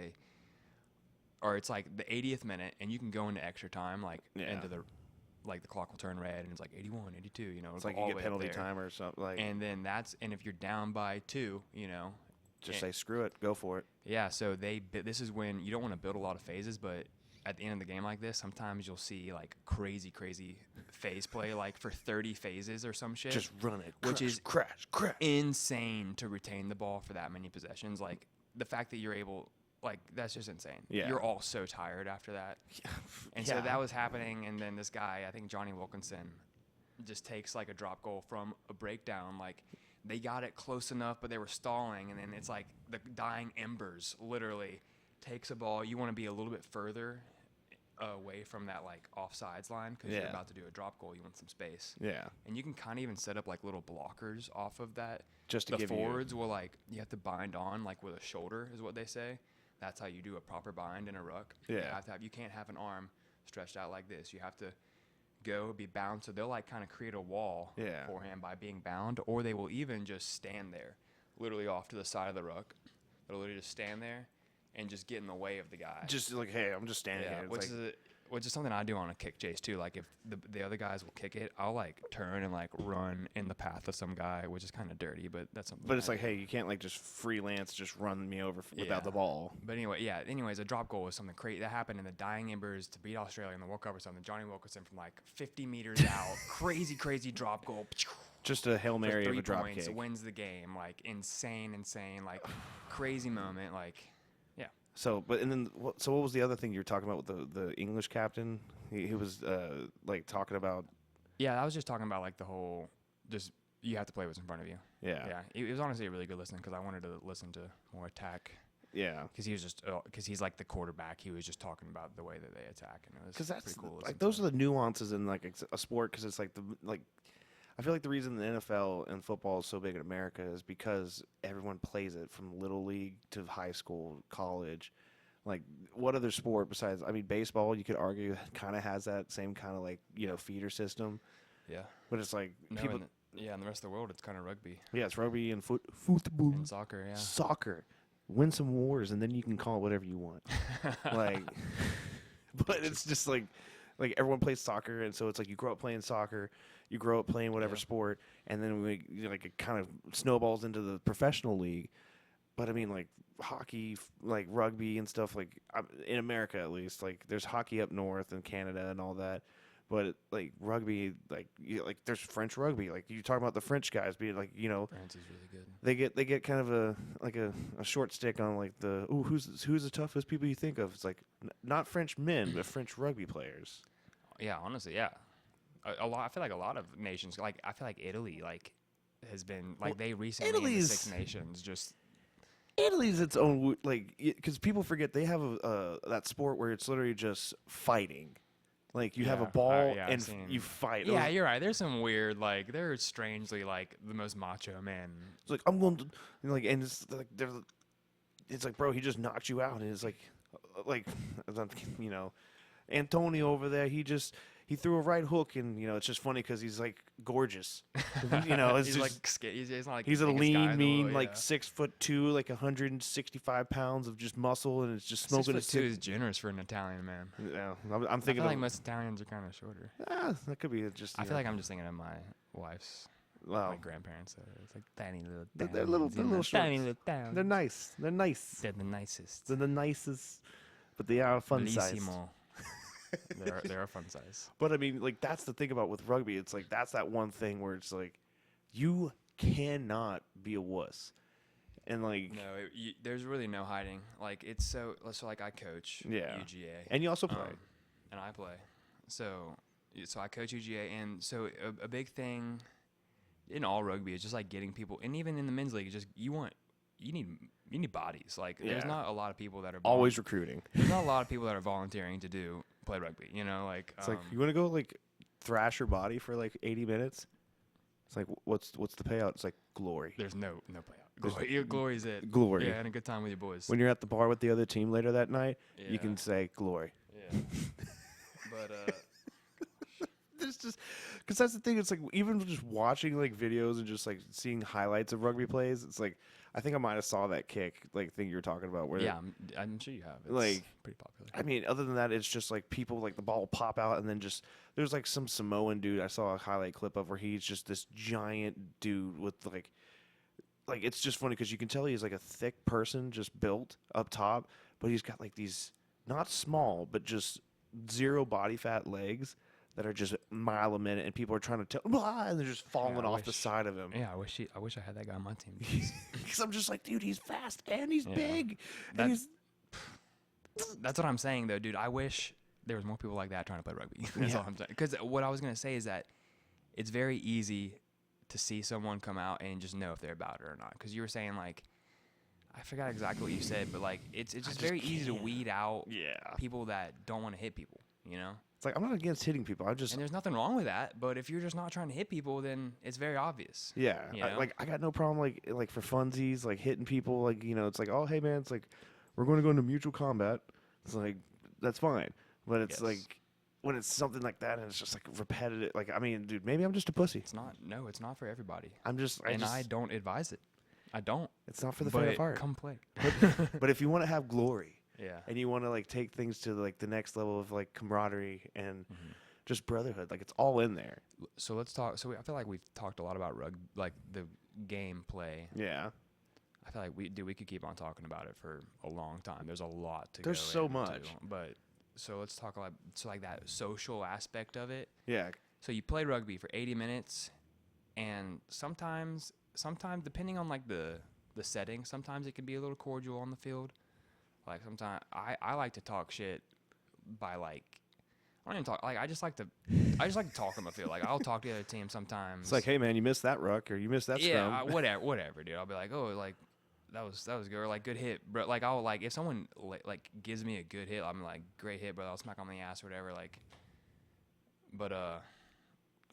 Or it's like the 80th minute, and you can go into extra time, like Yeah. into the clock will turn red, and it's like 81, 82. You know, It's it'll like go all you the get way up penalty there. time or something. Like And then and if you're down by 2, you know, just and- say screw it, go for it. yeah, so this is when you don't want to build a lot of phases, but at the end of the game like this, sometimes you'll see like crazy phase play, like for 30 phases or some shit. Just run it, Which is crash. insane to retain the ball for that many possessions. Like the fact that you're able, like that's just insane. Yeah. You're all so tired after that. And so that was happening, and then this guy, I think Johnny Wilkinson, just takes like a drop goal from a breakdown. Like they got it close enough, but they were stalling, and then it's like the dying embers literally takes a ball. You want to be a little bit further away from that like offsides line because you're Yeah. about to do a drop goal. You want some space, Yeah, and you can kind of even set up like little blockers off of that. just to The give forwards will like you have to bind on like with a shoulder is what they say. That's how you do a proper bind in a ruck. Yeah. You can't have an arm stretched out like this. You have to be bound. So they'll like kind of create a wall Yeah. for him by being bound, or they will even just stand there, literally off to the side of the ruck. They'll literally just stand there and just get in the way of the guy. Just like, hey, I'm just standing here. It's Which is something I do on a kick chase too. Like if the other guys will kick it, I'll like turn and like run in the path of some guy, which is kind of dirty, but that's something. But it's I like, do. hey, you can't like just freelance, just run me over without the ball. But anyways, a drop goal was something crazy that happened in the dying embers to beat Australia in the World Cup or something. Johnny Wilkinson from like 50 meters out, crazy drop goal. Just a Hail Mary for of 3 a drop points, kick. wins the game. Like insane, like crazy moment. Like, yeah. So, but and then what was the other thing you were talking about with the English captain? He was like talking about. Yeah, I was just talking about like the whole just you have to play what's in front of you. Yeah. Yeah. It was honestly a really good listen because I wanted to listen to more attack. Yeah. Because he was just because he's like the quarterback. He was just talking about the way that they attack, and it was pretty cool. to listen like those to. are the nuances in like a sport because it's like I feel like the reason the NFL and football is so big in America is because everyone plays it from little league to high school, college. Like, what other sport besides? I mean, baseball. You could argue kind of has that same kind of like feeder system, Yeah. but it's like No, people. in the rest of the world, it's kind of rugby Yeah, it's rugby and football, and soccer. Yeah. soccer. Win some wars, and then you can call it whatever you want. Like, but it's just like everyone plays soccer, and so it's like you grow up playing soccer, you grow up playing whatever sport, and then it kind of snowballs into the professional league. But I mean, like hockey, like rugby and stuff, like in America at least, like there's hockey up north and Canada and all that. But like rugby, like there's French rugby. Like you talk about the French guys being like, France is really good. they get kind of a short stick on like who's the toughest people you think of. It's like not French men, but French rugby players. Yeah, honestly, yeah. A lot. I feel like a lot of nations, like I feel like Italy, like has been like they recently in the Six Nations just. Italy's its own like because people forget they have that sport where it's literally just fighting. Like you have a ball and you fight. Yeah, you're right. There's some weird like they're strangely like the most macho men. It's like I'm going to and it's like it's like bro, he just knocked you out, and it's like Antonio over there, he threw a right hook, and it's just funny because he's like gorgeous. It's he's just, like he's not like he's a the biggest guy lean, in the mean, world, like 6'2", like 165 pounds of just muscle, and it's just smoking. 6'2" is generous for an Italian man. Yeah, I'm I thinking feel like most Italians are kind of shorter. that could be just. I feel like I'm just thinking of my wife's wow. my grandparents. It's like tiny little. They're little tiny shorts. little towns. They're nice. They're nice. They're the nicest. They're the nicest, but they are fun size. Bellissimo. They're a fun size. But I mean, like that's the thing about with rugby. It's like that's that one thing where it's like you cannot be a wuss, and like No, there's really no hiding. Like it's so like I coach UGA, and you also play, and I play. So I coach UGA, and so a big thing in all rugby is just like getting people, and even in the men's league, it's just you need bodies. Like there's not a lot of people that are always recruiting. There's not a lot of people that are volunteering to play rugby. Like it's like you want to go like thrash your body for like 80 minutes. It's like what's the payout? It's like glory. There's no payout. Glory's it. Glory. Yeah, and a good time with your boys. When you're at the bar with the other team later that night, you can say glory. Yeah. But There's just because that's the thing. It's like even just watching like videos and just like seeing highlights of rugby plays. It's like I think I might have saw that kick like thing you're talking about. Where I'm sure you have. It's like pretty popular. I mean, other than that, it's just like people like the ball will pop out and then just there's like some Samoan dude I saw a highlight clip of where he's just this giant dude with like it's just funny because you can tell he's like a thick person just built up top, but he's got like these not small but just zero body fat legs that are just a mile a minute, and people are trying to tell, and they're just falling off the side of him. Yeah, I wish I had that guy on my team. Because I'm just like, dude, he's fast and he's big. And That's what I'm saying, though, dude. I wish there was more people like that trying to play rugby. That's all I'm saying. Because what I was gonna say is that it's very easy to see someone come out and just know if they're about it or not. Because you were saying like, I forgot exactly what you said, but like it's just very easy to weed out people that don't want to hit people. It's like I'm not against hitting people. And there's nothing wrong with that, but if you're just not trying to hit people, then it's very obvious. Yeah, I got no problem like for funsies, like hitting people. Like it's like, oh hey man, it's like we're going to go into mutual combat. It's like, that's fine. But it's Yes. like, when it's something like that and it's just like repetitive, like, I mean, dude, maybe I'm just a pussy. It's not. No, it's not for everybody. I'm just, I don't advise it. I don't. it's not for the faint of But heart. come play. But if you want to have glory Yeah. and you want to like take things to like the next level of like camaraderie and just brotherhood, like it's all in there. So let's talk. So I feel like we've talked a lot about like the game play. Yeah. I feel like we could keep on talking about it for a long time. There's a lot to There's go so into, much. But so let's talk like that social aspect of it. Yeah. So you play rugby for 80 minutes, and sometimes depending on like the setting, sometimes it can be a little cordial on the field. Like sometimes I like to talk shit by like I don't even talk like I just like to talk on the field. Like I'll talk to the other team sometimes. It's like, hey man, you missed that ruck or you missed that yeah, scrum. whatever, dude. I'll be like, oh, like that was good, or like good hit, bro. Like I'll like if someone like gives me a good hit, I'm like, great hit, bro. I'll smack on the ass or whatever. Like, but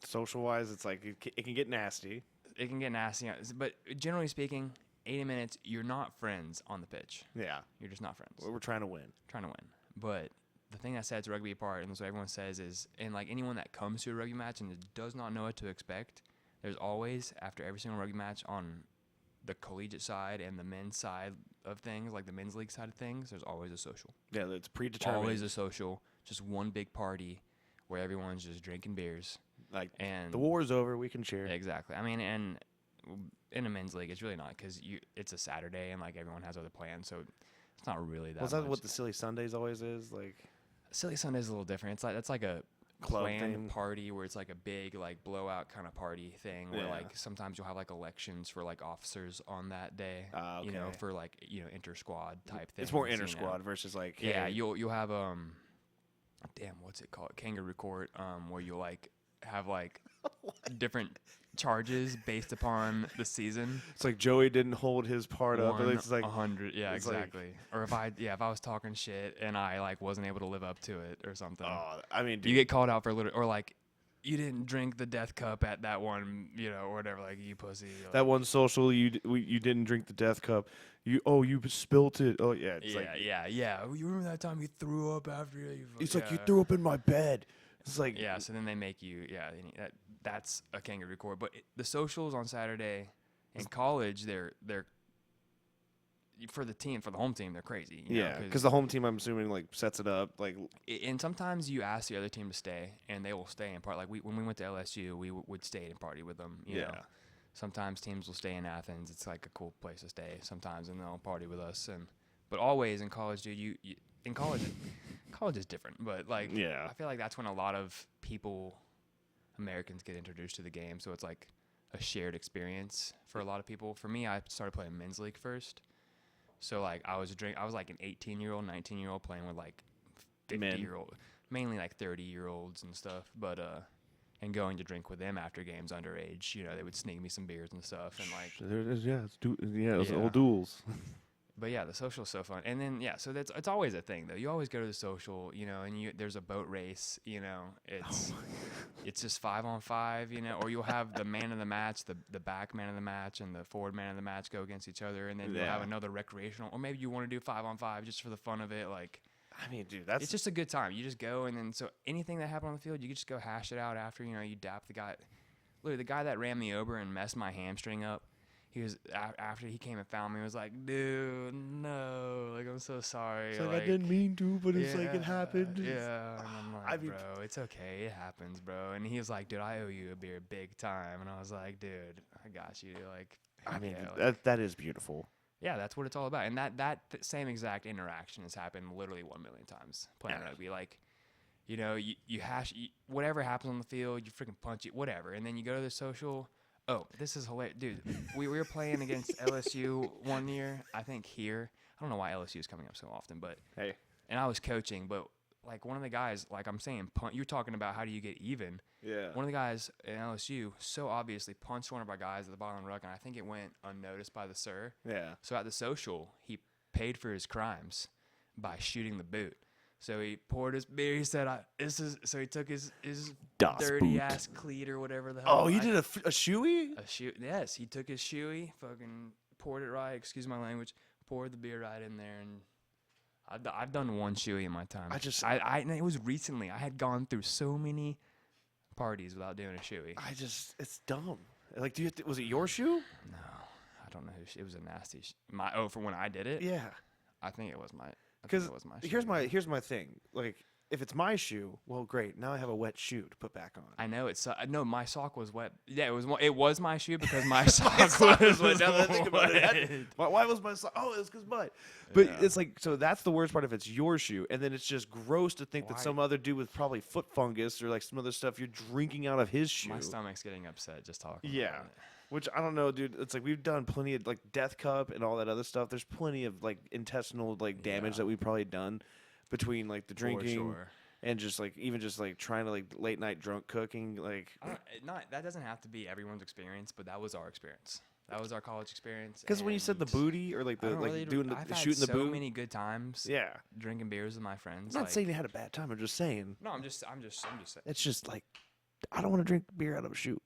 Social wise, it's like it can get nasty. it can get nasty. But generally speaking, 80 minutes, you're not friends on the pitch. Yeah. You're just not friends. We're trying to win. Trying to win. But the thing that sets rugby apart, and that's what everyone says, is, and like anyone that comes to a rugby match and does not know what to expect, there's always, after every single rugby match on the collegiate side and the men's side of things, like the men's league side of things, there's always a social. Yeah, it's predetermined. Always a social, just one big party where everyone's just drinking beers. Like, And the war's over, we can cheer. exactly. I mean, and in a men's league, it's really not because it's a Saturday and like everyone has other plans, so it's not really that. Was that much. what the Silly Sundays always is? Like, Silly Sunday's a little different. It's like that's like a Club planned thing. party where it's like a big like blowout kind of party thing where Yeah. like sometimes you'll have like elections for like officers on that day. You know, okay. for like inter squad type things. it's more you inter know. squad versus like, Yeah, hey, you'll have damn, what's it called? Kangaroo court, where you'll like have like different charges based upon the season. it's like Joey didn't hold his part up. And it's like, 100, yeah, it's like- exactly. Or if I was talking shit and I like wasn't able to live up to it or something. I mean, dude, You get called out for a little, or like you didn't drink the death cup at that one, or whatever. Like you pussy. Like, that one social, you didn't drink the death cup. You spilt it. Oh yeah, it's like yeah. Oh, you remember that time you threw up after you? it's like you threw up in my bed. It's like Yeah, so then they make you, that's a kangaroo court. But the socials on Saturday in college, they're for the home team, they're crazy. yeah, because the home team, I'm assuming, like sets it up. Like, and sometimes you ask the other team to stay, and they will stay and party. Like when we went to LSU, we would stay and party with them. You know? Sometimes teams will stay in Athens. It's like a cool place to stay sometimes, and they'll party with us. But always in college, dude, you in college is different. But like, Yeah. I feel like that's when a lot of Americans get introduced to the game. So it's like a shared experience for a lot of people. For me, I started playing men's league first. So like I was like an 18-year-old, 19-year-old playing with like 50-year-old, mainly like 30-year-olds and stuff. But and going to drink with them after games underage. They would sneak me some beers and stuff, and like. there it is. Yeah, those Yeah. old duels. But yeah, the social's so fun. And then so it's always a thing though. You always go to the social, and there's a boat race, it's just 5-on-5, or you'll have the man of the match, the back man of the match and the forward man of the match go against each other, and then you'll have another recreational, or maybe you want to do 5-on-5 just for the fun of it. Like, I mean, dude, that's it's just a good time. You just go, and then so anything that happened on the field, you could just go hash it out after. You dap the guy. Literally, the guy that ran me over and messed my hamstring up. He was after he came and found me. He was like, "Dude, no, like I'm so sorry. it's like I didn't mean to, but it's like it happened. Yeah, and I'm like, I mean, bro, it's okay, it happens, bro." And he was like, "Dude, I owe you a beer, big time." And I was like, "Dude, I got you." Like, I mean, yeah, like, that is beautiful. yeah, that's what it's all about. And that same exact interaction has happened literally 1 million times playing rugby. Like, you hash whatever happens on the field, you freaking punch it, whatever, and then you go to the social. Oh, this is hilarious. Dude, we were playing against LSU one year, I think here. I don't know why LSU is coming up so often, but Hey, and I was coaching, but like one of the guys, like I'm saying, you're talking about how do you get even. yeah, One of the guys in LSU so obviously punched one of our guys at the bottom of the ruck, and I think it went unnoticed by the sir. yeah. So at the social, he paid for his crimes by shooting the boot. So he poured his beer. He said, So he took his Das dirty Boot. ass cleat or whatever the hell. Oh, he did a shoey? A shoe. Yes, he took his shoey, fucking poured it right. Excuse my language. Poured the beer right in there, and I've done one shoey in my time. And it was recently. I had gone through so many parties without doing a shoey. It's dumb. Like, was it your shoe? No, I don't know. It was a nasty. For when I did it. Yeah. I think it was my. Because here's my thing. Like, if it's my shoe, well, great. Now I have a wet shoe to put back on. I know it's no. My sock was wet. Yeah, it was my shoe because my sock was wet. Now that I think about it, why was my sock? Oh, it's because mine. But it's like, so that's the worst part if it's your shoe, and then it's just gross to think that some other dude with probably foot fungus or like some other stuff you're drinking out of his shoe. My stomach's getting upset just talking. Yeah. About it. Which I don't know, dude. It's like we've done plenty of like death cup and all that other stuff. There's plenty of like intestinal like damage that we've probably done between like the drinking and just like even just like trying to like late night drunk cooking. Like that doesn't have to be everyone's experience, but that was our experience. That was our college experience. Because when you said the booty or like shooting the so boot, many good times. Yeah, drinking beers with my friends. I'm not saying you had a bad time. I'm just saying. No, I'm just saying. It's just like I don't want to drink beer out of a shoe.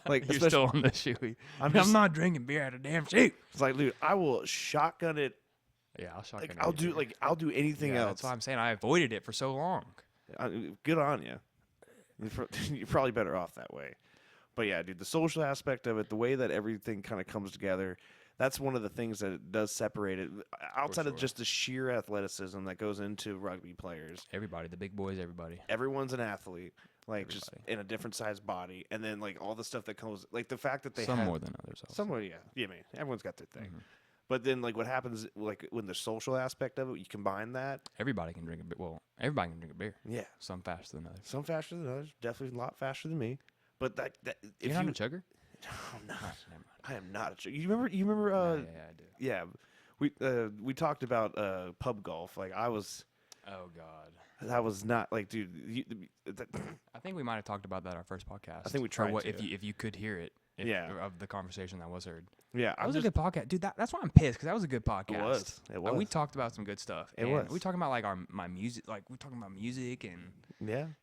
Like you're still on the shoey. I'm not drinking beer out of a damn shoe. It's like, dude, I will shotgun it. Yeah, I'll shotgun it. I'll do anything else. That's why I'm saying I avoided it for so long. Good on you. You're probably better off that way. But yeah, dude, the social aspect of it, the way that everything kind of comes together, that's one of the things that it does separate it. Outside of just the sheer athleticism that goes into rugby players. Everybody, the big boys, everybody. Everyone's an athlete. Like, just in a different size body. And then, like, all the stuff that comes, like, the fact that they Some more than others. Somewhere, yeah. Yeah, man. Everyone's got their thing. Mm-hmm. But then, like, what happens, like, when the social aspect of it, you combine that. Everybody can drink a beer. Well, everybody can drink a beer. Yeah. Some faster than others. Some faster than others. Definitely a lot faster than me. But that if you're not a chugger? No, I'm not. I am not a chugger. You remember? Yeah, I do. Yeah. We talked about pub golf. Like, I was. Oh, God. That was not like, dude. I think we might have talked about that our first podcast. I think we tried to. If you could hear it. Of the conversation that was heard. Yeah, that was a good podcast, dude. That's why I'm pissed because that was a good podcast. It was. We talked about some good stuff. It was. We talking about like my music, like we talking about music and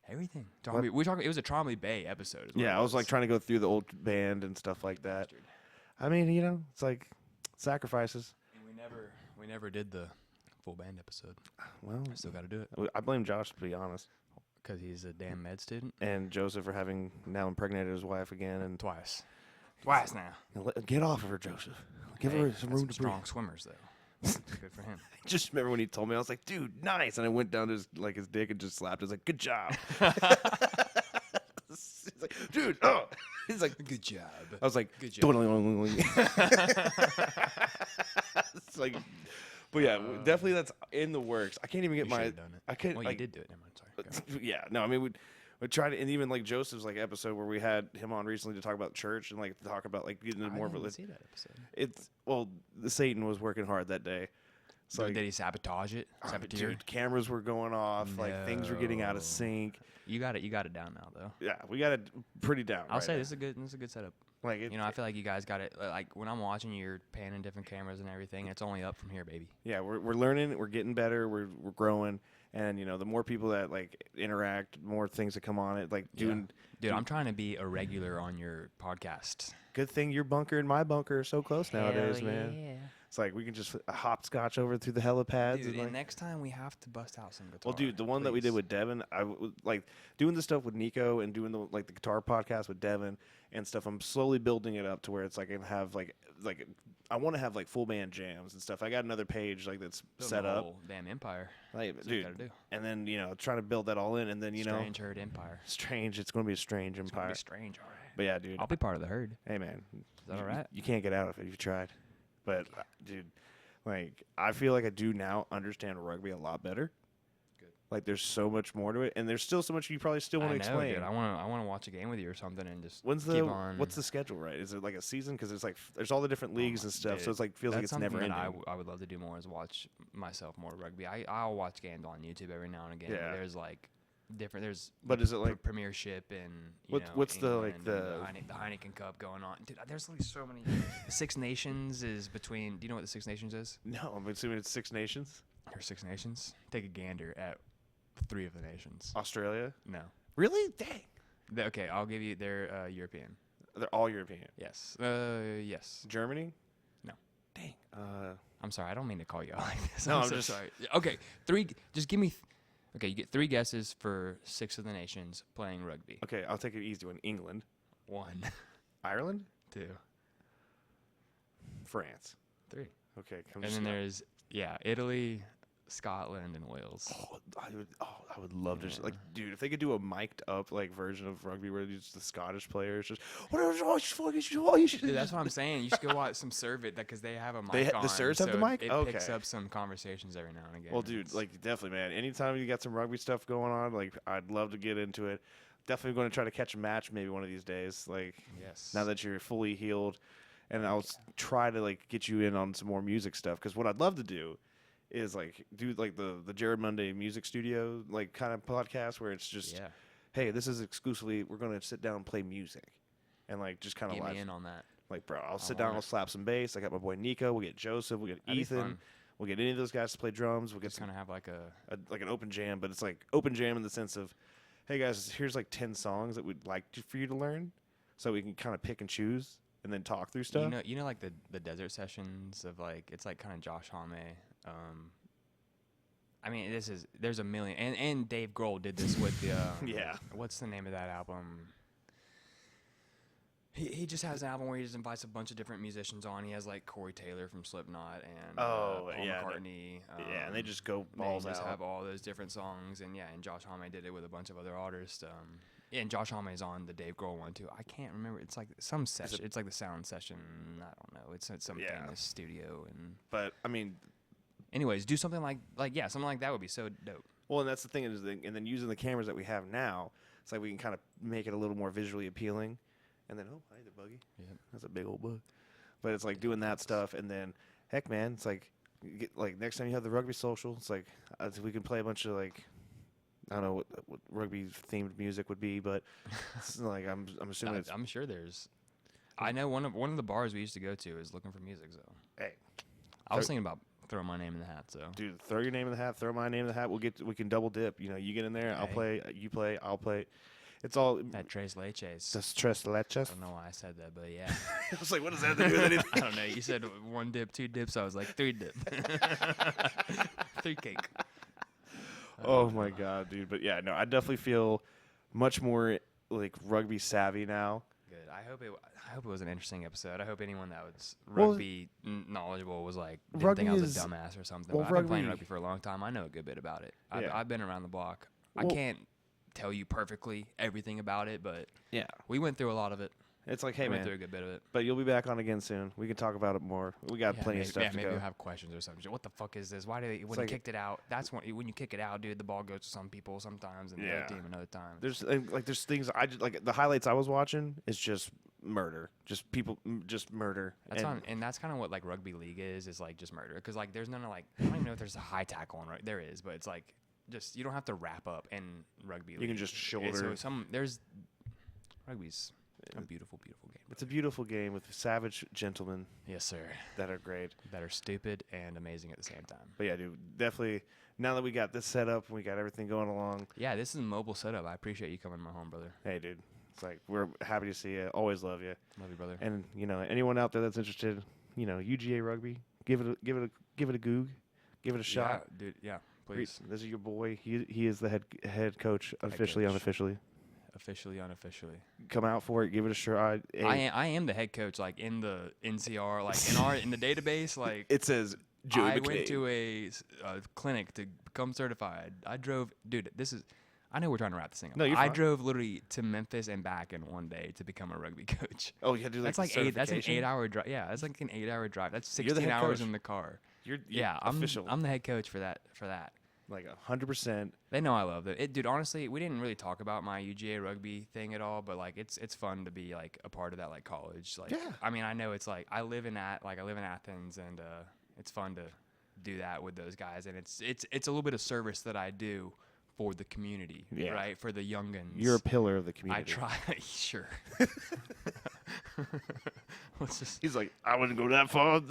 everything. It was a Trombley Bay episode. Yeah, I was like trying to go through the old band and stuff like that. Bastard. I mean, it's like sacrifices. And we never did the full band episode. Well, I still got to do it. I blame Josh, to be honest. Because he's a damn med student. And Joseph for having now impregnated his wife again and twice now. Get off of her, Joseph. Give her some room to breathe. Strong swimmers, though. Good for him. I just remember when he told me, I was like, dude, nice. And I went down to his dick and just slapped. I was like, good job. He's like, dude, oh. He's like, good job. I was like, good job. It's like, but yeah, definitely that's in the works. I can't even get my. Done it. I can't. Well, you did do it. Never mind. Sorry. Yeah, no, I mean we tried to, and even like Joseph's like episode where we had him on recently to talk about church and like talk about like getting into more of a. I didn't see that episode. The Satan was working hard that day. So did he sabotage it? Dude, cameras were going off. No. Like things were getting out of sync. You got it down now though. Yeah, we got it pretty down. I'll say this is a good setup. Like I feel like you guys got it. Like when I'm watching, you're panning different cameras and everything. It's only up from here, baby. Yeah, we're learning. We're getting better. We're growing. And the more people that like interact, more things that come on it. Like doing. Dude, I'm trying to be a regular on your podcast. Good thing your bunker and my bunker are so close nowadays, Hell man. Yeah. It's like we can just hopscotch over through the helipads. Dude, and next time we have to bust out some guitar. Well, dude, the one that we did with Devin, I like doing the stuff with Nico and doing the guitar podcast with Devin and stuff. I'm slowly building it up to where it's like I can have like I want to have like full band jams and stuff. I got another page like that's set up. Whole damn empire. Like, dude, and then trying to build that all in, and then strange herd empire. Strange. It's going to be a strange empire. It's going to be strange, all right. But yeah, dude, I'll be part of the herd. Hey, man, is that all right? You can't get out of it if you tried. But dude. Like, I feel like I do now understand rugby a lot better. Good. Like, there's so much more to it, and there's still so much you probably still want to explain. Dude. I want to watch a game with you or something and just what's the schedule, right? Is it like a season? Because it's like there's all the different leagues and stuff, dude, so it's like feels like it's never ending. I would love to do more is watch myself more rugby. I'll watch games on YouTube every now and again. Yeah. There's like different. There's is it like Premiership and what's England the Heineken Cup going on? Dude, there's like so many. The Six Nations is between. Do you know what the Six Nations is? No, I'm assuming it's Six Nations. There's Six Nations. Take a gander at 3 of the nations. Australia? No. Really? Dang. Okay, I'll give you. They're European. They're all European. Yes. Yes. Germany? No. Dang. I'm sorry, I don't mean to call you out like this. No, I'm I'm so just- sorry. Okay, 3. Just give me. Okay, you get 3 guesses for 6 of the nations playing rugby. Okay, I'll take an easy one. England, 1, Ireland, 2, France. 3. Okay, And then there's Italy, Scotland, and Wales. I would love to like, dude, if they could do a mic'd up like version of rugby where it's the Scottish players just Dude, that's what I'm saying. You should go watch some Serve It because they have a mic on. the Serves have the so mic? It picks Okay. up some conversations every now and again. Well, dude, It's- like definitely, man. Anytime you got some rugby stuff going on, like I'd love to get into it. Definitely going to try to catch a match maybe one of these days. Like yes. now that you're fully healed, and I'll try to like get you in on some more music stuff because what I'd love to do is like do like the Jared Monday Music Studio like kind of podcast where it's just yeah, hey, this is exclusively we're going to sit down and play music and like just kind of get live. me in on that. Like, bro, I'll sit want down, it. I'll slap some bass. I got my boy Nico. We'll get Joseph. We'll get That'd be Ethan. fun. We'll get any of those guys to play drums. We'll get Just kind of have like like an open jam, but it's like open jam in the sense of, hey guys, here's like 10 songs that we'd like for you to learn, so we can kind of pick and choose and then talk through stuff. you know like the desert sessions of like it's like kind of Josh Homme. I mean, there's a million, and Dave Grohl did this with the Yeah. What's the name of that album? He just has an album where he just invites a bunch of different musicians on. He has like Corey Taylor from Slipknot and Paul McCartney. Yeah, and they just go they balls just out. have all those different songs, and and Josh Homme did it with a bunch of other artists. And Josh Homme is on the Dave Grohl one too. I can't remember. It's like some session. It's like the sound session. I don't know. It's some famous studio. And But I mean, anyways, do something like something like that would be so dope. well, and that's the thing is, and then using the cameras that we have now, it's like we can kind of make it a little more visually appealing. And then, oh, hi there, Buggy. Yep. That's a big old bug. But it's like doing that stuff, and then, heck, man, it's like, like next time you have the rugby social, it's like we can play a bunch of like, I don't know what rugby themed music would be, but it's like I'm assuming it's I'm sure there's. I know one of the bars we used to go to is looking for music. So hey, I was thinking about throwing my name in the hat. So dude, throw your name in the hat, throw my name in the hat. We can double dip. You know, you get in there, I'll Hey. play, you play, I'll play. It's all that Tres Leches. just tres leches. I don't know why I said that, but yeah. I was like, what does that have to do with anything? I don't know. You said 1 dip, 2 dips. I was like 3 dip, 3 cake. Oh my god, dude! But yeah, no, I definitely feel much more like rugby savvy now. Good. I hope it was an interesting episode. I hope anyone that was Well, rugby knowledgeable was like didn't think I rugby was a is- dumbass or something. well, But I've been playing rugby- rugby for a long time. I know a good bit about it. Yeah. I've been around the block. I Well- can't tell you perfectly everything about it, but Yeah, we went through a lot of it. it's like, hey we went through man, a good bit of it. but you'll be back on again soon. We can talk about it more. We got plenty of stuff to maybe go. you'll have questions or something. What the fuck is this? Why do they when like- you kicked it out? That's when you kick it out, dude. The ball goes to some people sometimes, and the Yeah. other team another time. There's there's things I just like the highlights I was watching is just murder, just people, just murder. That's and, and that's kind of what like rugby league is like just murder. Because like there's none of like I don't even know if there's a high tackle on right there is, but it's like just you don't have to wrap up in rugby league. You can just shoulder. So there's rugby's a beautiful, beautiful game. It's a beautiful game with savage gentlemen Yes, sir. that are great. That are stupid and amazing at the same time. But yeah, dude, definitely. Now that we got this set up and we got everything going along, Yeah, this is a mobile setup. I appreciate you coming to my home, brother. hey, dude, it's like we're happy to see you. Always love you. Love you, brother. And you know, anyone out there that's interested, you know, UGA rugby, give it a goog, give it a shot. Yeah, dude. Yeah, please. This is your boy. He is the head coach, officially, coach. unofficially. Officially, unofficially. Come out for it. Give it a shot. I am the head coach, like in the NCR, like in the database, like It says Joey I McLane. went to a clinic to become certified. I drove, dude. I know we're trying to wrap this thing up. No, you're I fine. drove literally to Memphis and back in one day to become a rugby coach. Oh, you had to do That's the like That's an certification? 8-hour drive. Yeah, that's like an 8-hour drive. That's You're the 16 head hours coach. in the car. You're Yeah, I'm official. I'm the head coach for that. Like 100%. They know I love it. Dude, honestly, we didn't really talk about my UGA rugby thing at all, but like it's fun to be like a part of that like college. Like Yeah. I mean, I know it's like I live in Athens and it's fun to do that with those guys and it's a little bit of service that I do for the community, Yeah. right? For the youngins. You're a pillar of the community. I try sure. Let's just He's like, I wouldn't go that far.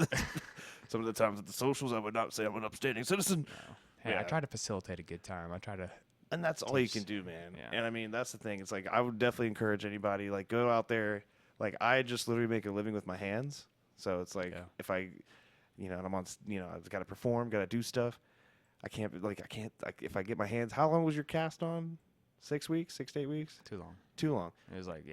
Some of the times at the socials, I would not say I'm an upstanding citizen. Hey, Yeah. I try to facilitate a good time. I try to And that's all you can do, man. Yeah. And I mean, that's the thing. It's like I would definitely encourage anybody, like, go out there. Like, I just literally make a living with my hands. So it's like Yeah. if I and I'm on, I've got to perform, got to do stuff. I can't, if I get my hands, how long was your cast on? 6 weeks, 6 to 8 weeks? Too long. Too long. It was like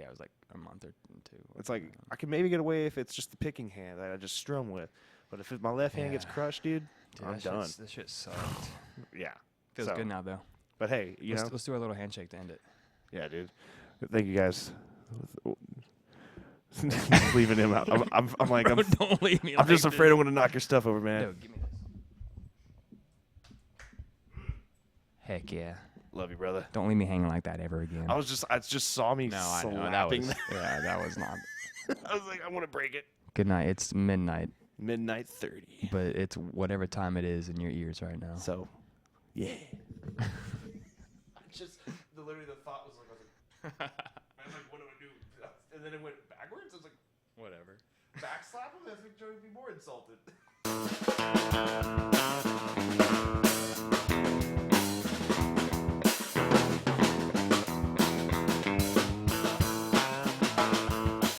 a month or two. It's like, I can maybe get away if it's just the picking hand that I just strum with. But if my left hand gets crushed, dude, I'm done. This shit sucked. Yeah. Feels good now, though. But hey, let's do our little handshake to end it. Yeah, dude. Thank you guys. Leaving him out. I'm like, Bro, don't leave me. I'm just afraid I'm gonna knock your stuff over, man. No, give me this. Heck yeah. Love you, brother. Don't leave me hanging like that ever again. I just saw me I know slapping. that was not. I was like, I want to break it. Good night. It's midnight, Midnight 30. but it's whatever time it is in your ears right now. So, yeah. Literally the thought was like, I was like, what do I do? And then it went backwards. I was like, Whatever. backslap him? I think Joey would be more insulted.